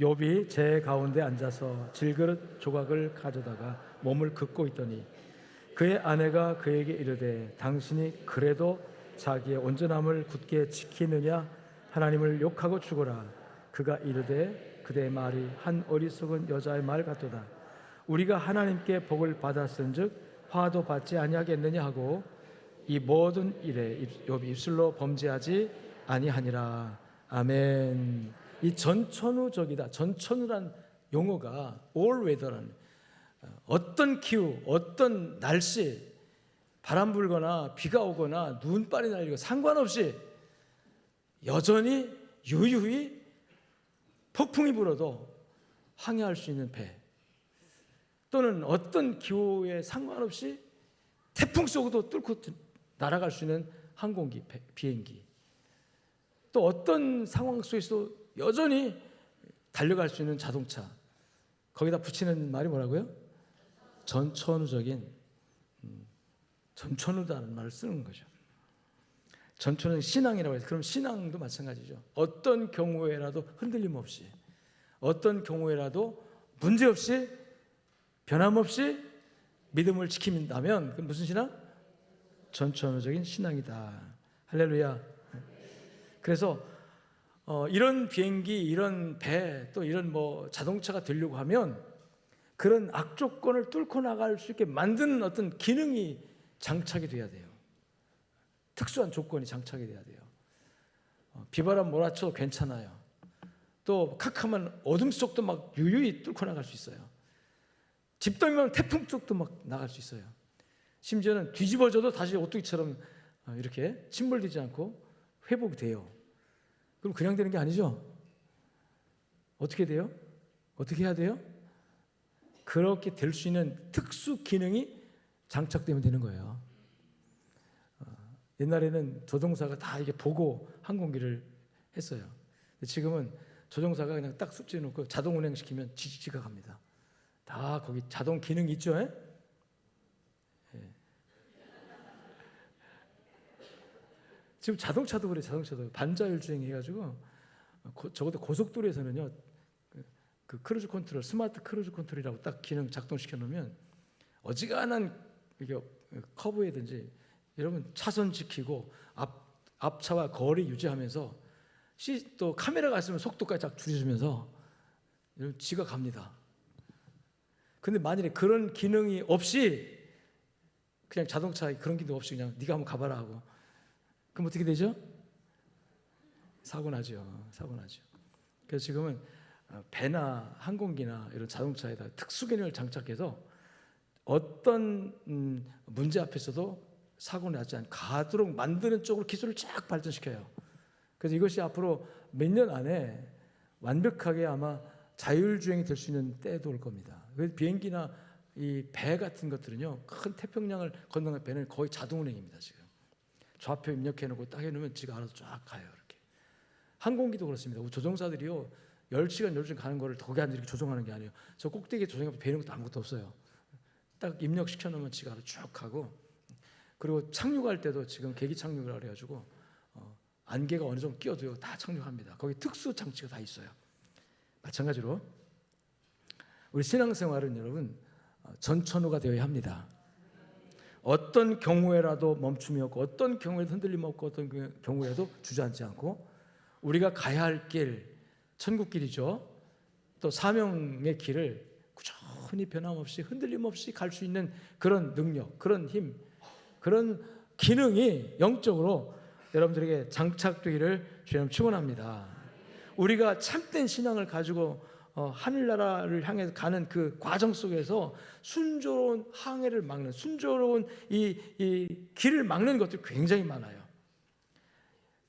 욥이 제 가운데 앉아서 질그릇 조각을 가져다가 몸을 긋고 있더니 그의 아내가 그에게 이르되 당신이 그래도 자기의 온전함을 굳게 지키느냐? 하나님을 욕하고 죽어라. 그가 이르되 그대의 말이 한 어리석은 여자의 말 같도다. 우리가 하나님께 복을 받았은즉 화도 받지 아니하겠느냐 하고 이 모든 일에 욥이 입술로 범죄하지 아니하니라. 아멘. 이 전천후적이다. 전천후란 용어가 all weather라는, 어떤 기후, 어떤 날씨, 바람 불거나 비가 오거나 눈발이 날리고 상관없이 여전히 유유히 폭풍이 불어도 항해할 수 있는 배, 또는 어떤 기후에 상관없이 태풍 속도 뚫고 날아갈 수 있는 항공기, 비행기, 또 어떤 상황 속에서도 여전히 달려갈 수 있는 자동차, 거기다 붙이는 말이 뭐라고요? 전천후적인, 전천후다는 말을 쓰는 거죠. 전천후는 신앙이라고 해서, 그럼 신앙도 마찬가지죠. 어떤 경우에라도 흔들림 없이, 어떤 경우에라도 문제 없이, 변함없이 믿음을 지킨다면 그건 무슨 신앙? 전천후적인 신앙이다. 할렐루야. 그래서 이런 비행기, 이런 배, 또 이런 자동차가 되려고 하면 그런 악조건을 뚫고 나갈 수 있게 만드는 어떤 기능이 장착이 돼야 돼요. 특수한 조건이 장착이 돼야 돼요. 비바람 몰아쳐도 괜찮아요. 또 캄캄한 어둠 속도 막 유유히 뚫고 나갈 수 있어요. 집더미면 태풍 속도 막 나갈 수 있어요. 심지어는 뒤집어져도 다시 오뚜기처럼 이렇게 침몰되지 않고 회복이 돼요. 그럼 그냥 되는 게 아니죠. 어떻게 돼요? 어떻게 해야 돼요? 그렇게 될 수 있는 특수 기능이 장착되면 되는 거예요. 옛날에는 조종사가 다 이게 보고 항공기를 했어요. 지금은 조종사가 그냥 딱 습지해 놓고 자동 운행시키면 지가 갑니다. 다 거기 자동 기능이 있죠. 예. 지금 자동차도 그래. 자동차도 반자율 주행 해가지고 적어도 고속도로에서는요, 그 크루즈 컨트롤, 스마트 크루즈 컨트롤이라고 딱 기능 작동시켜 놓으면 어지간한 이게 커브에든지 여러분 차선 지키고 앞차와 거리 유지하면서 또 카메라가 있으면 속도까지 딱 줄여주면서 지가 갑니다. 근데 만일에 그런 기능이 없이 그냥 자동차에 그런 기능 없이 그냥 네가 한번 가봐라 하고, 그럼 어떻게 되죠? 사고 나죠. 그래서 지금은 배나 항공기나 이런 자동차에다 특수 기능을 장착해서 어떤 문제 앞에서도 사고 나지 않게 가도록 만드는 쪽으로 기술을 쫙 발전시켜요. 그래서 이것이 앞으로 몇 년 안에 완벽하게 아마 자율주행이 될 수 있는 때도 올 겁니다. 그래서 비행기나 이 배 같은 것들은요, 큰 태평양을 건너는 배는 거의 자동운행입니다. 지금 좌표 입력해놓고 딱 해놓으면 지가 알아서 쫙 가요. 이렇게. 항공기도 그렇습니다. 조종사들이요, 10시간 12시간 가는 거를 거기 앉아 이렇게 조종하는 게 아니에요. 저 꼭대기에 조종하면 배는 것도 아무것도 없어요. 딱 입력시켜놓으면 지가 알아서 쭉 가고, 그리고 착륙할 때도 지금 계기 착륙을 그래가지고 안개가 어느 정도 끼어도요 다 착륙합니다. 거기 특수 장치가 다 있어요. 마찬가지로 우리 신앙생활은 여러분 전천후가 되어야 합니다. 어떤 경우에라도 멈춤이 없고, 어떤 경우에도 흔들림 없고, 어떤 경우에도 주저앉지 않고 우리가 가야 할 길, 천국길이죠. 또 사명의 길을 꾸준히 변함없이 흔들림 없이 갈 수 있는 그런 능력, 그런 힘, 그런 기능이 영적으로 여러분들에게 장착되기를 주님 축원합니다. 우리가 참된 신앙을 가지고 하늘나라를 향해 가는 그 과정 속에서 순조로운 항해를 막는, 순조로운 이 길을 막는 것들이 굉장히 많아요.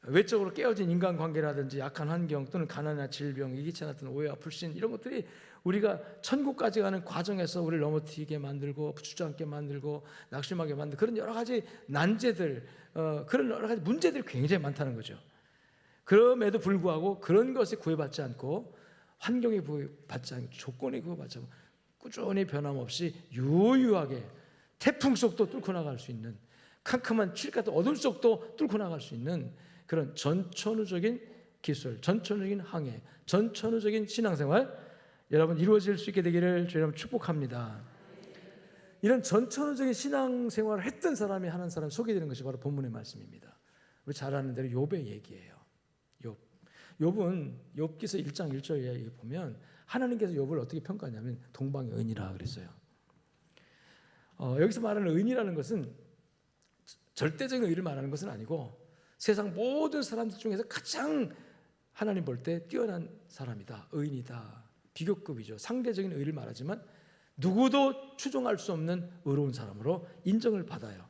외적으로 깨어진 인간관계라든지 약한 환경, 또는 가난이나 질병, 이기치 않았던 오해와 불신, 이런 것들이 우리가 천국까지 가는 과정에서 우리를 넘어뜨리게 만들고 주저앉게 만들고 낙심하게 만들고, 그런 여러 가지 난제들, 그런 여러 가지 문제들이 굉장히 많다는 거죠. 그럼에도 불구하고 그런 것에 구애받지 않고, 환경에 구애받지 않고, 조건에 구애받지 않고 꾸준히 변함없이 유유하게 태풍 속도 뚫고 나갈 수 있는, 캄캄한 칠 같은 어둠 속도 뚫고 나갈 수 있는 그런 전천후적인 기술, 전천후적인 항해, 전천후적인 신앙생활 여러분 이루어질 수 있게 되기를 주님 이름으로 축복합니다. 이런 전천후적인 신앙생활을 했던 사람이 하는 사람 소개되는 것이 바로 본문의 말씀입니다. 우리 잘 아는 대로 욥의 얘기예요. 욥은 욥기서 1장 1절에 보면 하나님께서 욥을 어떻게 평가하냐면 동방의 의인이라 그랬어요. 여기서 말하는 의인이라는 것은 절대적인 의를 말하는 것은 아니고 세상 모든 사람들 중에서 가장 하나님 볼 때 뛰어난 사람이다, 의인이다, 비교급이죠. 상대적인 의를 말하지만 누구도 추종할 수 없는 의로운 사람으로 인정을 받아요.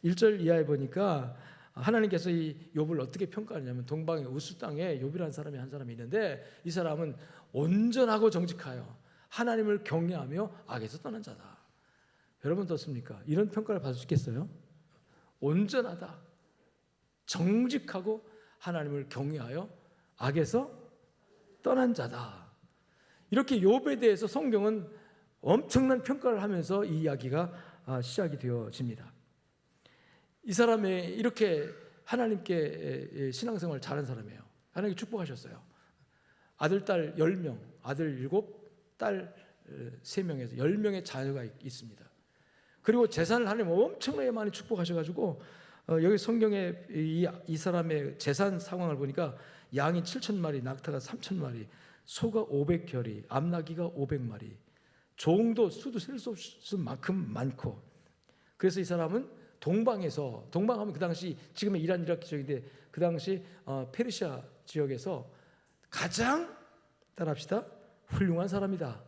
1절 이하에 보니까 하나님께서 이 욥을 어떻게 평가하냐면 동방의 우스 땅에 욥이라는 사람이 한 사람이 있는데 이 사람은 온전하고 정직하여 하나님을 경외하며 악에서 떠난 자다. 여러분 어떻습니까? 이런 평가를 받을 수 있겠어요? 온전하다, 정직하고 하나님을 경외하여 악에서 떠난 자다. 이렇게 욥에 대해서 성경은 엄청난 평가를 하면서 이 이야기가 시작이 되어집니다. 이 사람이 이렇게 하나님께 신앙생활 잘한 사람이에요. 하나님께 축복하셨어요. 아들, 딸 10명, 아들 7, 딸 3명에서 10명의 자녀가 있습니다. 그리고 재산을 하나님 엄청나게 많이 축복하셔가지고 여기 성경에 이 사람의 재산 상황을 보니까 양이 7,000마리, 낙타가 3,000마리, 소가 500결이, 암나귀가 500마리, 종도 수도 셀 수 없을 만큼 많고, 그래서 이 사람은 동방에서, 동방하면 그 당시 지금의 이란 이라크 지역인데 그 당시 페르시아 지역에서 가장 따라합시다 훌륭한 사람이다.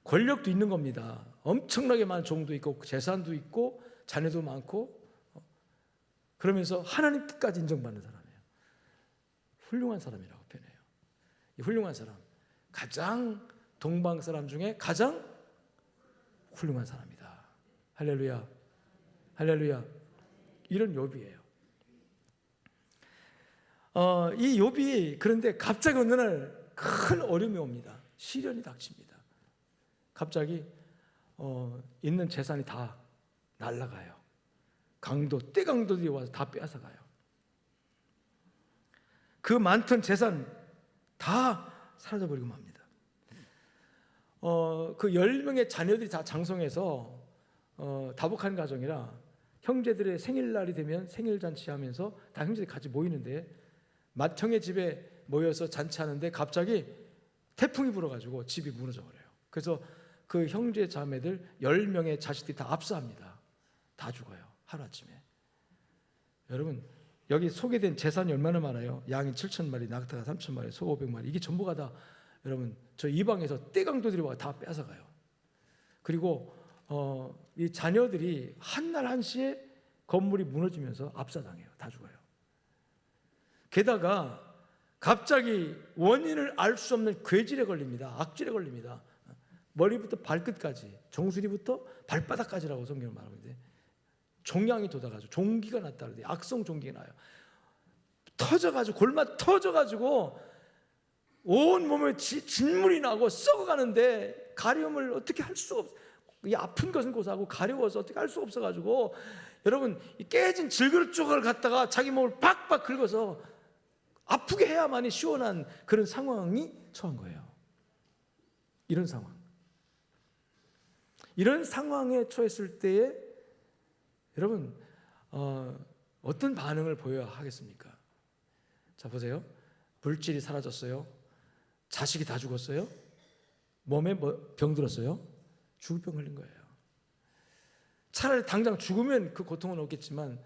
권력도 있는 겁니다. 엄청나게 많은 종도 있고 재산도 있고 자녀도 많고, 그러면서 하나님 뜻까지 인정받는 사람이에요. 훌륭한 사람이라고 표현해요. 이 훌륭한 사람, 가장 동방 사람 중에 가장 훌륭한 사람이다. 할렐루야, 할렐루야. 이런 욥이에요. 이 욥이 그런데 갑자기 어느 날 큰 어려움이 옵니다. 시련이 닥칩니다. 갑자기 있는 재산이 다 날아가요. 떼강도들이 와서 다 빼앗아가요. 그 많던 재산 다 사라져버리고 맙니다. 그 10명의 자녀들이 다 장성해서 다복한 가정이라 형제들의 생일날이 되면 생일잔치하면서 다 형제들이 같이 모이는데 맏형의 집에 모여서 잔치하는데 갑자기 태풍이 불어가지고 집이 무너져버려요. 그래서 그 형제 자매들 10명의 자식들이 다 압사합니다. 다 죽어요, 하루아침에. 여러분 여기 소개된 재산이 얼마나 많아요? 양이 7,000마리, 낙타가 3,000마리, 소 500마리. 이게 전부가 다 여러분 저 이방에서 떼강도들이 와 다 뺏어가요. 그리고 이 자녀들이 한날 한시에 건물이 무너지면서 압사당해요. 다 죽어요. 게다가 갑자기 원인을 알 수 없는 괴질에 걸립니다. 악질에 걸립니다. 머리부터 발끝까지, 정수리부터 발바닥까지라고 성경을 말하는데 종양이 돋아가지고 종기가 났다 그러는데 악성 종기가 나요. 터져가지고 골마 터져가지고 온 몸에 진물이 나고 썩어가는데 가려움을 어떻게 할 수 없. 이 아픈 것은 고사하고 가려워서 어떻게 할 수 없어가지고 여러분 이 깨진 질그릇 조각을 갖다가 자기 몸을 팍팍 긁어서 아프게 해야만이 시원한 그런 상황이 처한 거예요. 이런 상황. 이런 상황에 처했을 때에 여러분 어떤 반응을 보여야 하겠습니까? 자 보세요. 물질이 사라졌어요. 자식이 다 죽었어요. 몸에 병 들었어요. 죽을 병 걸린 거예요. 차라리 당장 죽으면 그 고통은 없겠지만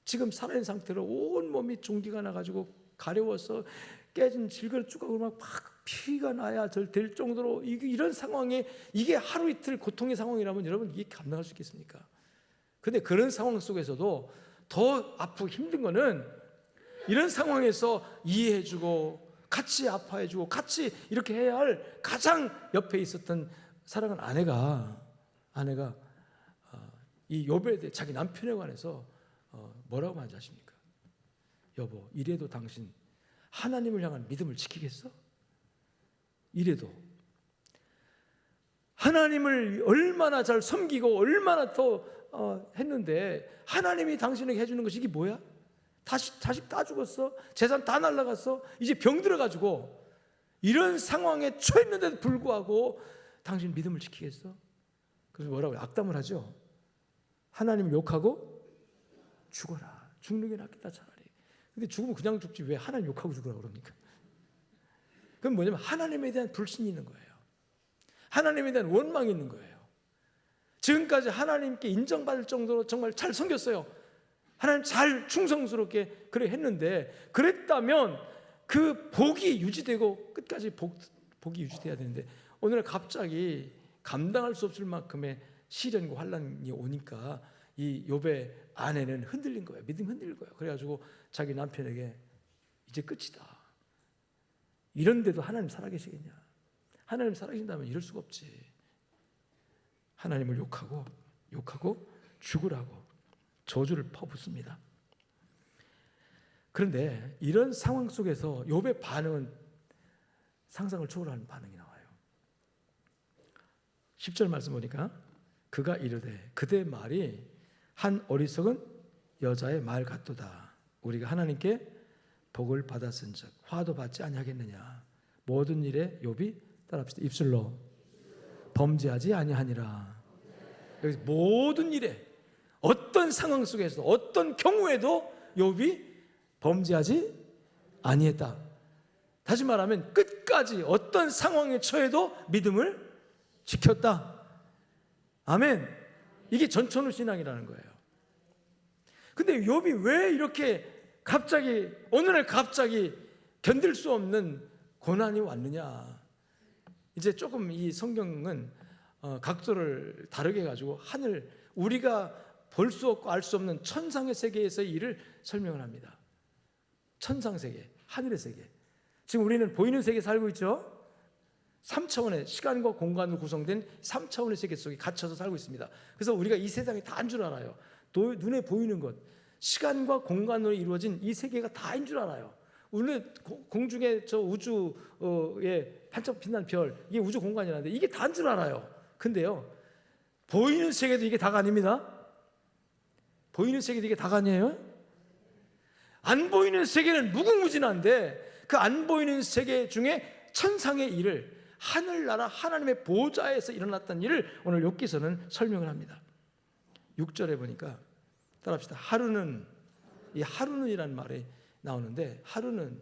지금 살아있는 상태로 온 몸이 종기가 나가지고 가려워서 깨진 질그릇 조각으로 막 피가 나야 될 정도로 이런 상황에 이게 하루 이틀 고통의 상황이라면 여러분 이게 감당할 수 있겠습니까? 근데 그런 상황 속에서도 더 아프고 힘든 거는 이런 상황에서 이해해주고 같이 아파해주고 같이 이렇게 해야 할 가장 옆에 있었던 사랑하는 아내가 이 욥에 대해 자기 남편에 관해서 뭐라고 말하지 아십니까? 여보, 이래도 당신 하나님을 향한 믿음을 지키겠어? 이래도 하나님을 얼마나 잘 섬기고 얼마나 더 했는데 하나님이 당신에게 해주는 것이 이게 뭐야? 자식 다 죽었어. 재산 다 날라갔어. 이제 병 들어가지고 이런 상황에 처했는데도 불구하고 당신 믿음을 지키겠어? 그래서 뭐라고요? 악담을 하죠. 하나님을 욕하고 죽어라. 죽는 게 낫겠다 차라리. 근데 죽으면 그냥 죽지 왜 하나님 욕하고 죽으라고 그럽니까? 그건 뭐냐면 하나님에 대한 불신이 있는 거예요. 하나님에 대한 원망이 있는 거예요. 지금까지 하나님께 인정받을 정도로 정말 잘 섬겼어요. 하나님 잘 충성스럽게 그래 했는데, 그랬다면 그 복이 유지되고 끝까지 복이 유지돼야 되는데, 오늘 갑자기 감당할 수 없을 만큼의 시련과 환난이 오니까 이 욥의 아내는 흔들린 거예요. 믿음이 흔들린 거예요. 그래가지고 자기 남편에게 이제 끝이다. 이런데도 하나님 살아계시겠냐? 하나님 살아계신다면 이럴 수가 없지. 하나님을 욕하고 죽으라고 저주를 퍼붓습니다. 그런데 이런 상황 속에서 욥의 반응은 상상을 초월하는 반응이 나와요. 10절 말씀 보니까 그가 이르되 그대 말이 한 어리석은 여자의 말 같도다. 우리가 하나님께 복을 받았은즉 화도 받지 아니하겠느냐. 모든 일에 욥이 따라합시다. 입술로 범죄하지 아니하니라. 여기서 모든 일에, 어떤 상황 속에서 어떤 경우에도 욥이 범죄하지 아니했다. 다시 말하면 끝까지 어떤 상황에 처해도 믿음을 지켰다. 아멘. 이게 전천후 신앙이라는 거예요. 근데 욥이 왜 이렇게 갑자기 어느 날 갑자기 견딜 수 없는 고난이 왔느냐. 이제 조금 이 성경은 각도를 다르게 해가지고 하늘, 우리가 볼 수 없고 알 수 없는 천상의 세계에서의 일을 설명을 합니다. 천상 세계, 하늘의 세계. 지금 우리는 보이는 세계에 살고 있죠. 3차원의 시간과 공간으로 구성된 3차원의 세계 속에 갇혀서 살고 있습니다. 그래서 우리가 이 세상이 다인 줄 알아요. 눈에 보이는 것, 시간과 공간으로 이루어진 이 세계가 다인 줄 알아요. 우리는 공중에 저 우주에 반짝 빛나는 별, 이게 우주 공간이라는데 이게 다인 줄 알아요. 근데요, 보이는 세계도 이게 다가 아닙니다. 보이는 세계도 이게 다가 아니에요. 안 보이는 세계는 무궁무진한데 그 안 보이는 세계 중에 천상의 일을, 하늘나라 하나님의 보좌에서 일어났던 일을 오늘 욥기서는 설명을 합니다. 6절에 보니까 따라합시다. 하루는, 이 하루는이라는 말이 나오는데, 하루는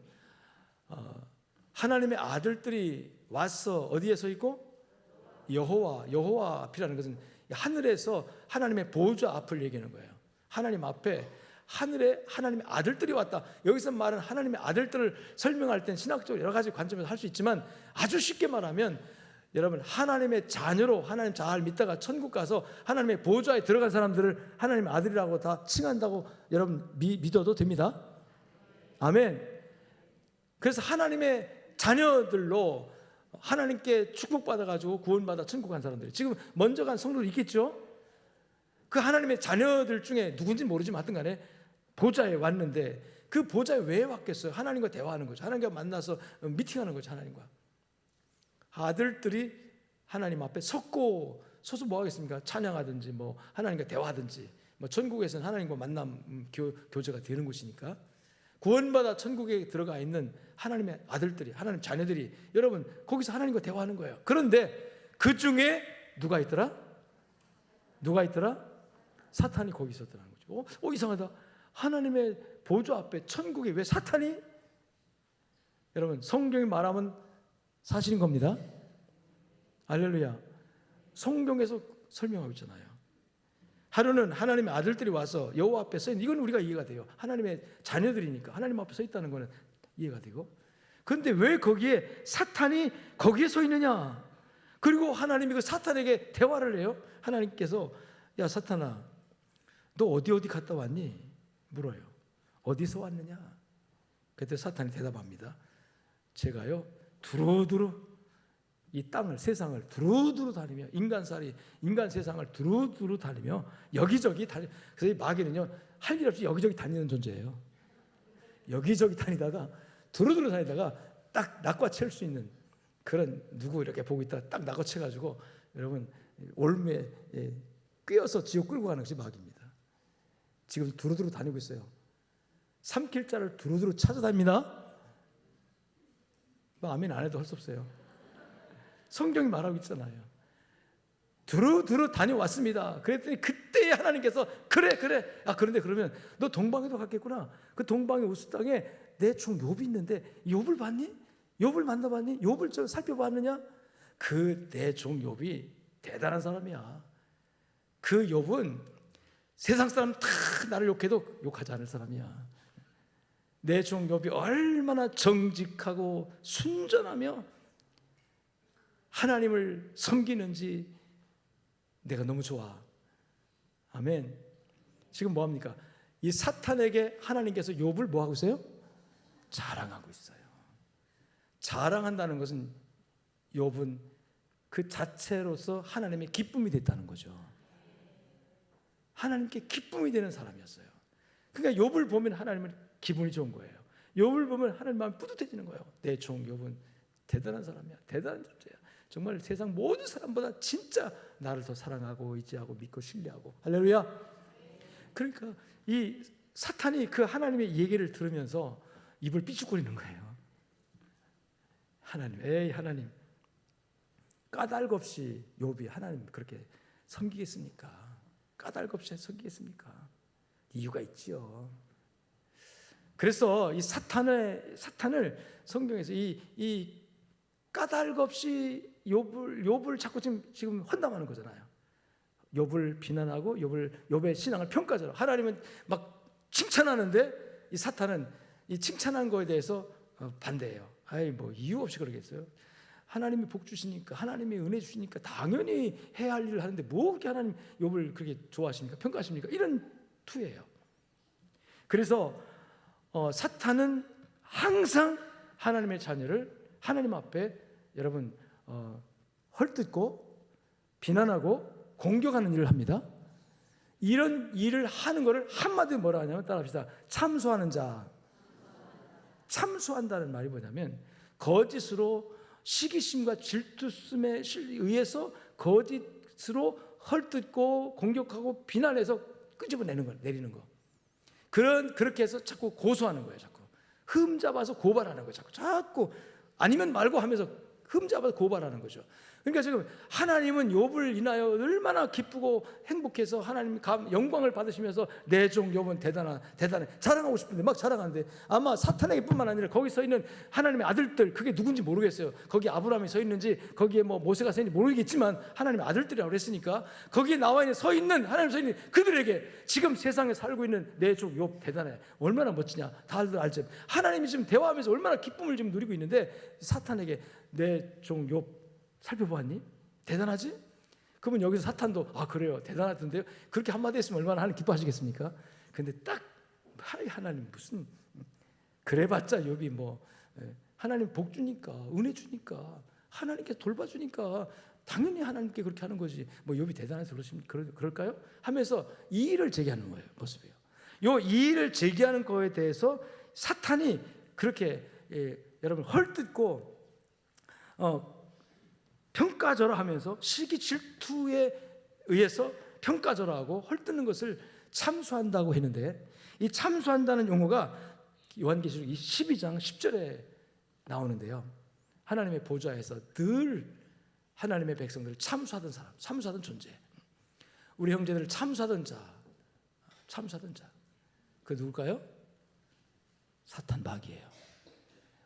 하나님의 아들들이 와서 어디에 서 있고? 여호와 앞이라는 것은 하늘에서 하나님의 보좌 앞을 얘기하는 거예요. 하나님 앞에 하늘에 하나님의 아들들이 왔다. 여기서 말은 하나님의 아들들을 설명할 땐 신학적으로 여러 가지 관점에서 할 수 있지만, 아주 쉽게 말하면 여러분, 하나님의 자녀로 하나님 잘 믿다가 천국 가서 하나님의 보좌에 들어간 사람들을 하나님의 아들이라고 다 칭한다고 여러분 믿어도 됩니다. 아멘. 그래서 하나님의 자녀들로 하나님께 축복받아가지고 구원받아 천국 간 사람들이, 지금 먼저 간 성도들 있겠죠. 그 하나님의 자녀들 중에 누군지 모르지만 하여튼 간에 보좌에 왔는데, 그 보좌에 왜 왔겠어요? 하나님과 대화하는 거죠. 하나님과 만나서 미팅하는 거죠. 하나님과. 아들들이 하나님 앞에 서서 뭐 하겠습니까? 찬양하든지 뭐 하나님과 대화하든지, 뭐 천국에서는 하나님과 만남 교제가 되는 곳이니까, 구원받아 천국에 들어가 있는 하나님의 아들들이, 하나님 자녀들이 여러분 거기서 하나님과 대화하는 거예요. 그런데 그 중에 누가 있더라? 사탄이 거기 있었더라는 거죠. 이상하다. 하나님의 보좌 앞에 천국에 왜 사탄이? 여러분, 성경이 말하면 사실인 겁니다. 할렐루야. 성경에서 설명하고 있잖아요. 하루는 하나님의 아들들이 와서 여호와 앞에 서 있는, 이건 우리가 이해가 돼요. 하나님의 자녀들이니까 하나님 앞에 서 있다는 거는 이해가 되고, 그런데 왜 거기에 사탄이 거기에 서 있느냐? 그리고 하나님이 그 사탄에게 대화를 해요. 하나님께서, 야 사탄아, 너 어디 갔다 왔니? 물어요. 어디서 왔느냐? 그때 사탄이 대답합니다. 제가요 두루두루 이 땅을, 세상을 두루두루 다니며, 인간 세상을 두루두루 다니며 여기저기 그래서 이 마귀는요 할 일 없이 여기저기 다니는 존재예요. 여기저기 두루두루 다니다가 딱 낚아챌 수 있는 그런, 누구 이렇게 보고 있다가 딱 낚아채가지고 여러분 올무에 꿰어서 지옥 끌고 가는 것이 마귀입니다. 지금 두루두루 다니고 있어요. 삼킬 자를 두루두루 찾아다닙니다. 뭐 아멘 안 해도 할 수 없어요. 성경이 말하고 있잖아요. 두루두루 다녀왔습니다. 그랬더니 그때 하나님께서 그래 그런데 그러면 너 동방에도 갔겠구나. 그 동방의 우스 땅에 내 종 욥이 있는데 욥을 봤니? 욥을 만나봤니? 욥을 좀 살펴봤느냐? 그 내 종 욥이 대단한 사람이야. 그 욥은 세상 사람 다 나를 욕해도 욕하지 않을 사람이야. 내 종 욥이 얼마나 정직하고 순전하며 하나님을 섬기는지 내가 너무 좋아. 아멘. 지금 뭐합니까? 이 사탄에게 하나님께서 욥을 뭐하고 있어요? 자랑하고 있어요. 자랑한다는 것은 욥은 그 자체로서 하나님의 기쁨이 됐다는 거죠. 하나님께 기쁨이 되는 사람이었어요. 그러니까 욥을 보면 하나님은 기분이 좋은 거예요. 욥을 보면 하나님 마음이 뿌듯해지는 거예요. 내 종 욥은 대단한 사람이야. 대단한 존재야. 정말 세상 모든 사람보다 진짜 나를 더 사랑하고 의지하고 믿고 신뢰하고. 할렐루야. 그러니까 이 사탄이 그 하나님의 얘기를 들으면서 입을 삐죽거리는 거예요. 하나님, 에이 하나님, 까닭 없이 욥이 하나님 그렇게 섬기겠습니까? 까닭 없이 섬기겠습니까? 이유가 있지요. 그래서 이 사탄을 성경에서 이 까닭 없이 욥을 자꾸 지금 헌담하는 거잖아요. 욥을 비난하고 욥의 신앙을 평가하잖아요. 하나님은 막 칭찬하는데 이 사탄은 이 칭찬한 거에 대해서 반대해요. 아이 뭐 이유 없이 그러겠어요. 하나님이 복 주시니까, 하나님이 은혜 주시니까 당연히 해야 할 일을 하는데 뭐 그렇게 하나님 욥을 그렇게 좋아하십니까? 평가하십니까? 이런 투예요. 그래서 사탄은 항상 하나님의 자녀를 하나님 앞에 여러분 헐뜯고 비난하고 공격하는 일을 합니다. 이런 일을 하는 것을 한마디로 뭐라 하냐면 따라합시다. 참소하는 자. 참소한다는 말이 뭐냐면 거짓으로 시기심과 질투심에 의해서 거짓으로 헐뜯고 공격하고 비난해서 끄집어내는 거, 내리는 거. 그렇게 해서 자꾸 고소하는 거예요. 자꾸 흠잡아서 고발하는 거예요. 자꾸 아니면 말고 하면서 흠잡아서 고발하는 거죠. 그러니까 지금 하나님은 욥을 인하여 얼마나 기쁘고 행복해서 하나님 영광을 받으시면서 내 종 욥은 대단해 자랑하고 싶은데 막 자랑하는데 아마 사탄에게뿐만 아니라 거기 서 있는 하나님의 아들들 그게 누군지 모르겠어요. 거기 아브라함이 서 있는지 거기에 뭐 모세가 서 있는지 모르겠지만 하나님의 아들들이라고 그랬으니까 거기에 나와 있는 서 있는 하나님 서 있는 그들에게 지금 세상에 살고 있는 내 종 욥 대단해 얼마나 멋지냐 다들 알죠. 하나님이 지금 대화하면서 얼마나 기쁨을 지금 누리고 있는데 사탄에게 내 종 욥 살펴보았니? 대단하지? 그러면 여기서 사탄도 그래요 대단하던데요. 그렇게 한마디 했으면 얼마나 하나님 기뻐하시겠습니까? 근데 딱 하나님 무슨 그래봤자 욥이 뭐 하나님 복 주니까 은혜 주니까 하나님께 돌봐주니까 당연히 하나님께 그렇게 하는 거지 뭐 욥이 대단해서 그럴까요? 하면서 이의를 제기하는 거예요. 모습이에요. 이 일을 제기하는 거에 대해서 사탄이 그렇게 여러분 헐뜯고 평가절하하면서 시기 질투에 의해서 평가절하하고 헐뜯는 것을 참수한다고 했는데 이 참수한다는 용어가 요한계시록 12장 10절에 나오는데요. 하나님의 보좌에서 늘 하나님의 백성들을 참수하던 사람, 참수하던 존재, 우리 형제들을 참수하던 자, 그 누굴까요? 사탄 마귀예요.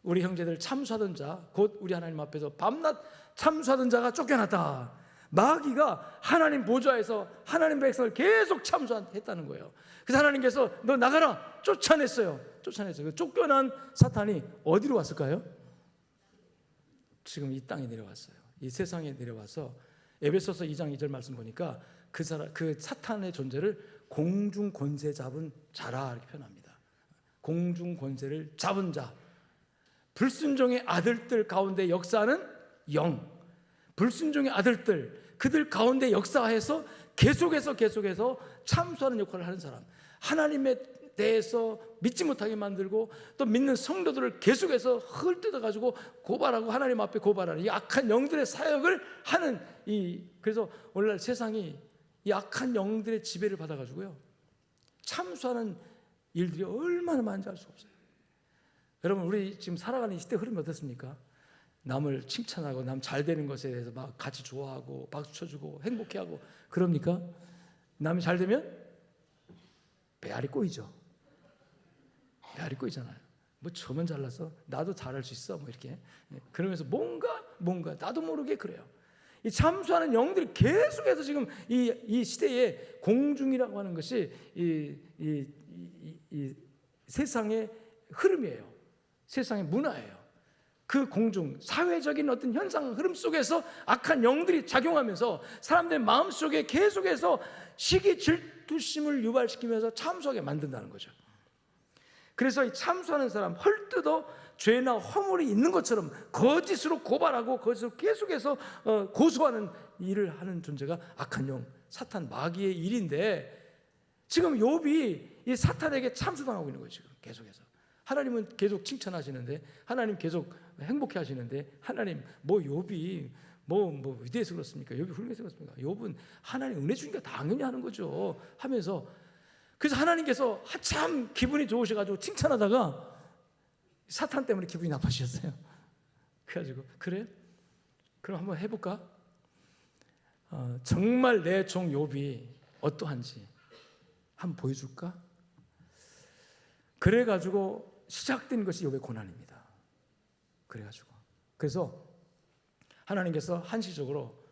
우리 형제들 참수하던 자, 곧 우리 하나님 앞에서 밤낮 참수하던 자가 쫓겨났다. 마귀가 하나님 보좌에서 하나님 백성을 계속 참수했다는 거예요. 그래서 하나님께서 너 나가라 쫓아냈어요. 쫓겨난 사탄이 어디로 왔을까요? 지금 이 땅에 내려왔어요. 이 세상에 내려와서 에베소서 2장 2절 말씀 보니까 그 사탄의 존재를 공중 권세 잡은 자라 이렇게 표현합니다. 공중 권세를 잡은 자. 불순종의 아들들 가운데 역사하는 영, 불순종의 아들들 그들 가운데 역사해서 계속해서 참수하는 역할을 하는 사람, 하나님에 대해서 믿지 못하게 만들고 또 믿는 성도들을 계속해서 헐뜯어가지고 고발하고 하나님 앞에 고발하는 이 악한 영들의 사역을 하는 그래서 오늘날 세상이 이 악한 영들의 지배를 받아가지고요 참수하는 일들이 얼마나 많은지 알 수 없어요. 여러분, 우리 지금 살아가는 이 시대 흐름이 어떻습니까? 남을 칭찬하고 남 잘 되는 것에 대해서 막 같이 좋아하고 박수 쳐주고 행복해하고 그럽니까? 남이 잘 되면 배알이 꼬이죠. 배알이 꼬이잖아요. 뭐 저만 잘나서 나도 잘할 수 있어 뭐 이렇게 그러면서 뭔가 나도 모르게 그래요. 이 참수하는 영들이 계속해서 지금 이 시대의 공중이라고 하는 것이 이 세상의 흐름이에요. 세상의 문화예요. 그 공중, 사회적인 어떤 현상 흐름 속에서 악한 영들이 작용하면서 사람들의 마음속에 계속해서 시기 질투심을 유발시키면서 참수하게 만든다는 거죠. 그래서 이 참수하는 사람 헐뜯어 죄나 허물이 있는 것처럼 거짓으로 고발하고 거짓으로 계속해서 고소하는 일을 하는 존재가 악한 영, 사탄, 마귀의 일인데 지금 욥이 이 사탄에게 참수당하고 있는 거예요. 지금 계속해서 하나님은 계속 칭찬하시는데, 하나님 계속 행복해 하시는데, 하나님 뭐 욥이 뭐 위대해서 그렇습니까? 욥이 훌륭해서 그렇습니까? 욥은 하나님 은혜 주니까 당연히 하는 거죠 하면서, 그래서 하나님께서 한참 기분이 좋으셔가지고 칭찬하다가 사탄 때문에 기분이 나빠지셨어요. 그래가지고 그래? 그럼 한번 해볼까? 정말 내 종 욥이 어떠한지 한번 보여줄까? 그래가지고 시작된 것이 욥의 고난입니다. 그래서 하나님께서 한시적으로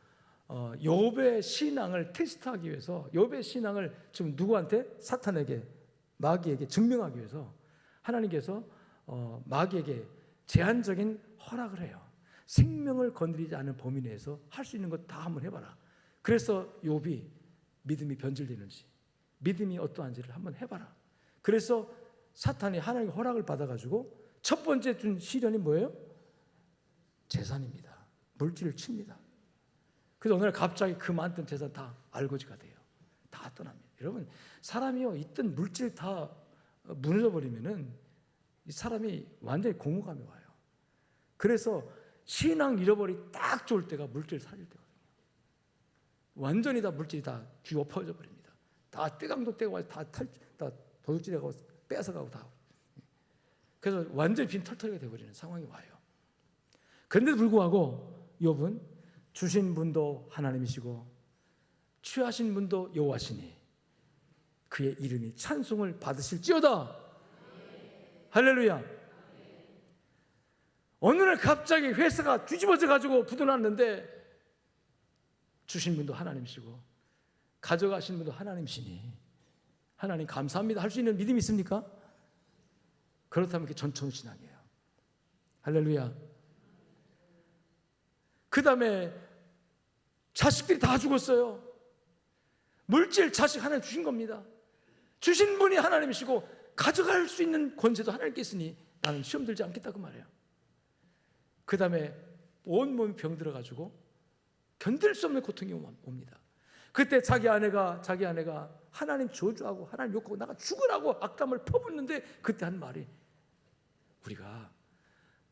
욥의 신앙을 테스트하기 위해서, 욥의 신앙을 지금 누구한테? 사탄에게, 마귀에게 증명하기 위해서 하나님께서 마귀에게 제한적인 허락을 해요. 생명을 건드리지 않은 범위 내에서 할 수 있는 것 다 한번 해봐라. 그래서 욥이 믿음이 변질되는지, 믿음이 어떠한지를 한번 해봐라. 그래서 사탄이 하나님의 허락을 받아가지고 첫 번째 준 시련이 뭐예요? 재산입니다. 물질을 칩니다. 그래서 어느 날 갑자기 그 많던 재산 다 알거지가 돼요. 다 떠납니다. 여러분, 사람이요, 있던 물질 다 무너져 버리면은 이 사람이 완전히 공허감이 와요. 그래서 신앙 잃어버리 딱 좋을 때가 물질 살릴 때거든요. 완전히 다 물질이 다 뒤엎어져 버립니다. 다 떼강도 떼고 다 도둑질하고 뺏어가고 다. 그래서 완전히 빈털터리가 되어버리는 상황이 와요. 그런데도 불구하고 욥은 주신 분도 하나님이시고 취하신 분도 여호와시니 그의 이름이 찬송을 받으실지어다. 할렐루야. 어느 날 갑자기 회사가 뒤집어져 가지고 부도났는데 주신 분도 하나님이시고 가져가신 분도 하나님이시니 하나님 감사합니다 할 수 있는 믿음이 있습니까? 그렇다면 그게 전천후신앙이에요. 할렐루야. 그 다음에 자식들이 다 죽었어요. 물질 자식 하나님 주신 겁니다. 주신 분이 하나님이시고 가져갈 수 있는 권세도 하나님께 있으니 나는 시험 들지 않겠다 그 말이에요. 그 다음에 온몸이 병들어가지고 견딜 수 없는 고통이 옵니다. 그때 자기 아내가 하나님 저주하고 하나님 욕하고 나가 죽으라고 악담을 퍼붓는데 그때 한 말이, 우리가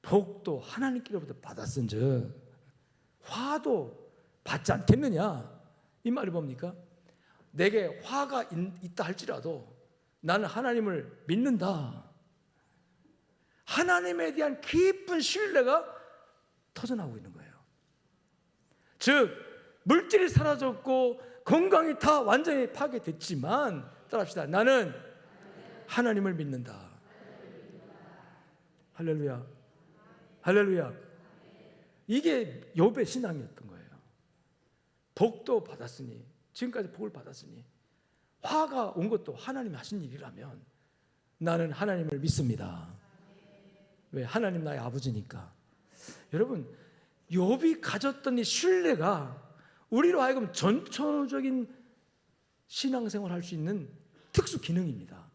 복도 하나님께로부터 받았은즉 화도 받지 않겠느냐, 이 말이 뭡니까? 내게 화가 있다 할지라도 나는 하나님을 믿는다. 하나님에 대한 깊은 신뢰가 터져나오고 있는 거예요. 즉 물질이 사라졌고 건강이 다 완전히 파괴됐지만 따라합시다. 나는 하나님을 믿는다. 할렐루야. 할렐루야. 이게 욥의 신앙이었던 거예요. 복도 받았으니, 지금까지 복을 받았으니, 화가 온 것도 하나님이 하신 일이라면 나는 하나님을 믿습니다. 왜? 하나님 나의 아버지니까. 여러분, 욥이 가졌던 이 신뢰가 우리로 하여금 전천후적인 신앙생활을 할 수 있는 특수 기능입니다.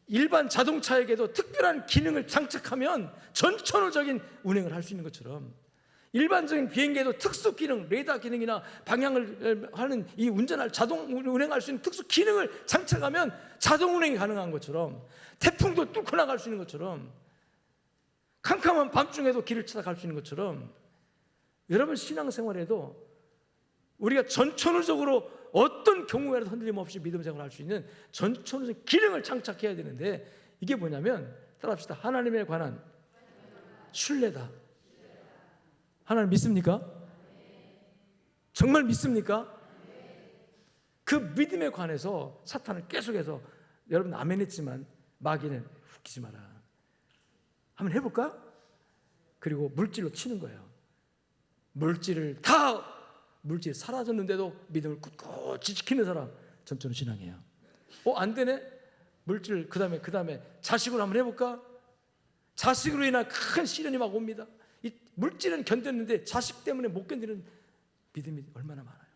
일반 자동차에게도 특별한 기능을 장착하면 전천후적인 운행을 할 수 있는 것처럼 일반적인 비행기에도 특수 기능, 레이더 기능이나 방향을 하는 이 운전할 자동 운행할 수 있는 특수 기능을 장착하면 자동 운행이 가능한 것처럼, 태풍도 뚫고 나갈 수 있는 것처럼, 캄캄한 밤중에도 길을 찾아갈 수 있는 것처럼, 여러분 신앙생활에도 우리가 전천후적으로 어떤 경우에라도 흔들림 없이 믿음 생활을 할 수 있는 전천후적 기능을 장착해야 되는데, 이게 뭐냐면 따라합시다. 하나님에 관한 신뢰다. 하나님 믿습니까? 정말 믿습니까? 그 믿음에 관해서 사탄은 계속해서, 여러분 아멘 했지만 마귀는 웃기지 마라, 한번 해볼까? 그리고 물질로 치는 거예요. 물질이 사라졌는데도 믿음을 꿋꿋이 지키는 사람 전천후 신앙이에요. 안 되네? 물질, 그 다음에 자식으로 한번 해볼까? 자식으로 인한 큰 시련이 막 옵니다. 이 물질은 견뎠는데 자식 때문에 못 견디는 믿음이 얼마나 많아요.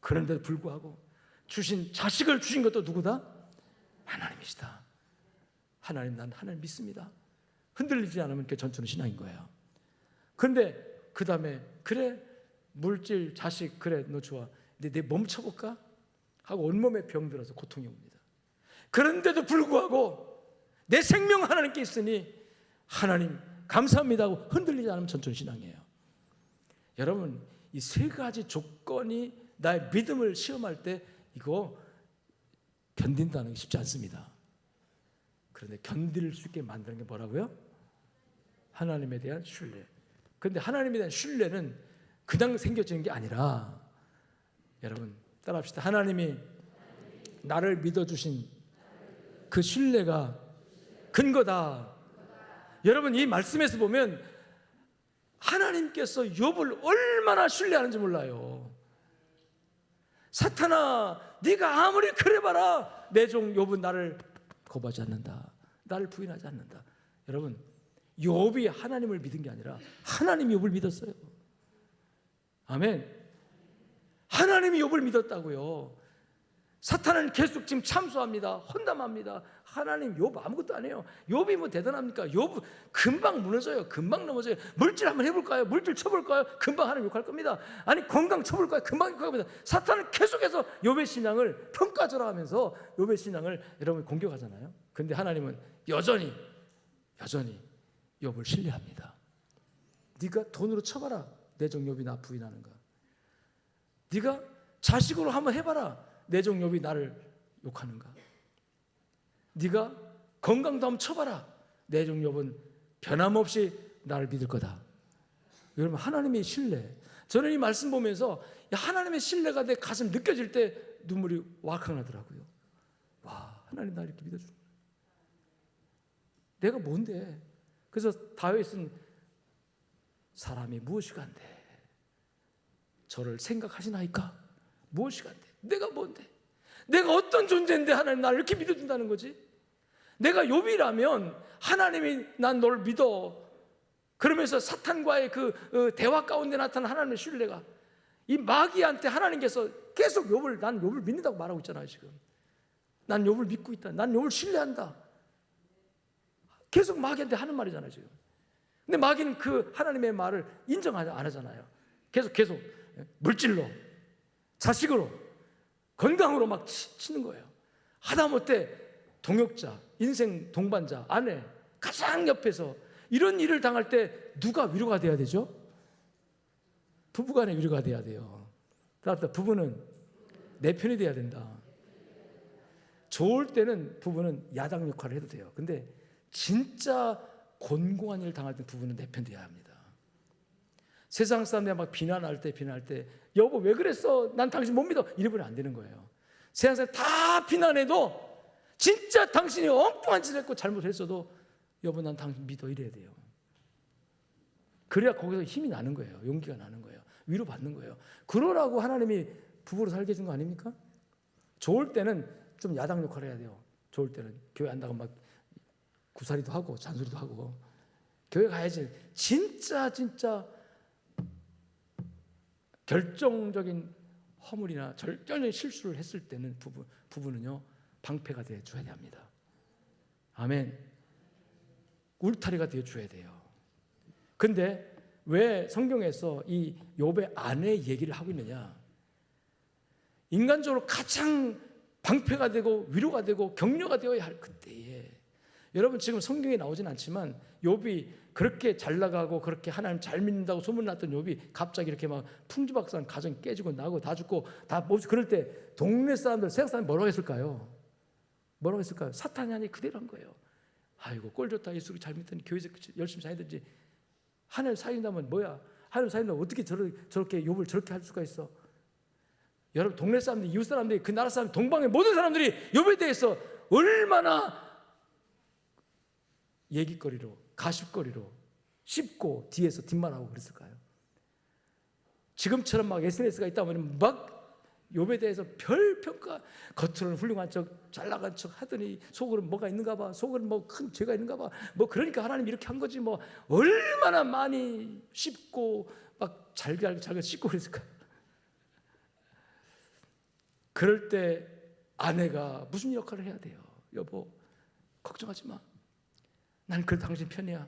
그런데도 불구하고 자식을 주신 것도 누구다? 하나님이시다. 하나님, 난 하나님 믿습니다. 흔들리지 않으면 그게 전천후 신앙인 거예요. 그런데 그 다음에 그래, 물질, 자식, 그래 너 좋아, 근데 내 멈춰볼까? 하고 온몸에 병들어서 고통이 옵니다. 그런데도 불구하고 내 생명 하나님께 있으니 하나님 감사합니다 하고 흔들리지 않으면 전천후 신앙이에요. 여러분, 이 세 가지 조건이 나의 믿음을 시험할 때 이거 견딘다는 게 쉽지 않습니다. 그런데 견딜 수 있게 만드는 게 뭐라고요? 하나님에 대한 신뢰. 그런데 하나님에 대한 신뢰는 그냥 생겨지는 게 아니라, 여러분 따라합시다. 하나님이 나를 믿어주신 그 신뢰가 근거다. 여러분, 이 말씀에서 보면 하나님께서 욥을 얼마나 신뢰하는지 몰라요. 사탄아, 네가 아무리 그래봐라 내 종 욥은 나를 거부하지 않는다, 나를 부인하지 않는다. 여러분, 욥이 하나님을 믿은 게 아니라 하나님이 욥을 믿었어요. 아멘. 하나님이 욥을 믿었다고요. 사탄은 계속 지금 참소합니다. 혼담합니다. 하나님, 욥 아무것도 안 해요. 욥이 뭐 대단합니까? 욥 금방 무너져요. 금방 넘어져요. 물질 한번 해볼까요? 물질 쳐볼까요? 금방 하나님 욕할 겁니다. 아니, 건강 쳐볼까요? 금방 욕할 겁니다. 사탄은 계속해서 욥의 신앙을 평가절하하면서 욥의 신앙을 여러분 공격하잖아요. 근데 하나님은 여전히 욥을 신뢰합니다. 네가 돈으로 쳐봐라 내 종 욥이 나 부인하는가? 네가 자식으로 한번 해봐라 내 종 욥이 나를 욕하는가? 네가 건강도 한번 쳐봐라 내 종 욥은 변함없이 나를 믿을 거다. 여러분, 하나님의 신뢰. 저는 이 말씀 보면서 하나님의 신뢰가 내 가슴 느껴질 때 눈물이 왈칵 나더라고요. 와, 하나님 나 이렇게 믿어주는 거야. 내가 뭔데? 그래서 다윗은 사람이 무엇이간데 저를 생각하시나이까? 무엇이간데? 내가 뭔데? 내가 어떤 존재인데 하나님 나를 이렇게 믿어준다는 거지? 내가 욥이라면 하나님이 난 널 믿어, 그러면서 사탄과의 그 대화 가운데 나타난 하나님의 신뢰가, 이 마귀한테 하나님께서 계속 난 욥을 믿는다고 말하고 있잖아요. 지금 난 욥을 믿고 있다, 난 욥을 신뢰한다, 계속 마귀한테 하는 말이잖아요 지금. 근데 마귀는 그 하나님의 말을 인정 안 하잖아요. 계속 물질로, 자식으로, 건강으로 막 치는 거예요. 하다못해 동역자, 인생 동반자, 아내, 가장 옆에서 이런 일을 당할 때 누가 위로가 돼야 되죠? 부부간에 위로가 돼야 돼요. 따라서 부부는 내 편이 돼야 된다. 좋을 때는 부부는 야당 역할을 해도 돼요. 근데 진짜 곤고한 일을 당할 때 부부는 내 편 돼야 합니다. 세상 사람들 막 비난할 때 여보 왜 그랬어? 난 당신 못 믿어. 이러면 안 되는 거예요. 세상 사람 다 비난해도 진짜 당신이 엉뚱한 짓을 했고 잘못했어도 여보 난 당신 믿어 이래야 돼요. 그래야 거기서 힘이 나는 거예요. 용기가 나는 거예요. 위로받는 거예요. 그러라고 하나님이 부부로 살게 해준 거 아닙니까? 좋을 때는 좀 야당 역할을 해야 돼요. 좋을 때는 교회 안 나가면 막 구사리도 하고 잔소리도 하고, 교회 가야지. 진짜 결정적인 허물이나 결정적인 실수를 했을 때는 부부는요 방패가 되어 줘야 합니다. 아멘. 울타리가 되어 줘야 돼요. 근데 왜 성경에서 이 욥의 아내 얘기를 하고 있느냐? 인간적으로 가장 방패가 되고 위로가 되고 격려가 되어야 할 그때에 여러분 지금 성경에 나오진 않지만 욥이 그렇게 잘 나가고 그렇게 하나님 잘 믿는다고 소문났던 욥이 갑자기 이렇게 막 풍지박산 가정이 깨지고 나고 다 죽고 다 몹시 그럴 때 동네 사람들 세상 사람이 뭐라고 했을까요? 뭐라고 했을까요? 사탄이 아니 그대로 한 거예요. 아이고 꼴 좋다. 예수를 잘 믿더니 교회에서 열심히 사니든지 하나님 사귄다면 뭐야? 하나님 사귄다면 어떻게 저렇게 욥을 저렇게 할 수가 있어? 여러분 동네 사람들이 이웃 사람들이 그 나라 사람 동방의 모든 사람들이 욥에 대해서 얼마나 얘기거리로 가십거리로 씹고 뒤에서 뒷말하고 그랬을까요? 지금처럼 막 SNS가 있다면 막 욥에 대해서 별 평가, 겉으로는 훌륭한 척 잘 나간 척 하더니 속으로는 뭐가 있는가 봐, 속으로는 뭐 큰 죄가 있는가 봐, 뭐 그러니까 하나님 이렇게 한 거지 뭐 얼마나 많이 씹고 막 잘게 씹고 그랬을까요? 그럴 때 아내가 무슨 역할을 해야 돼요? 여보 걱정하지 마, 난 그래도 당신 편이야.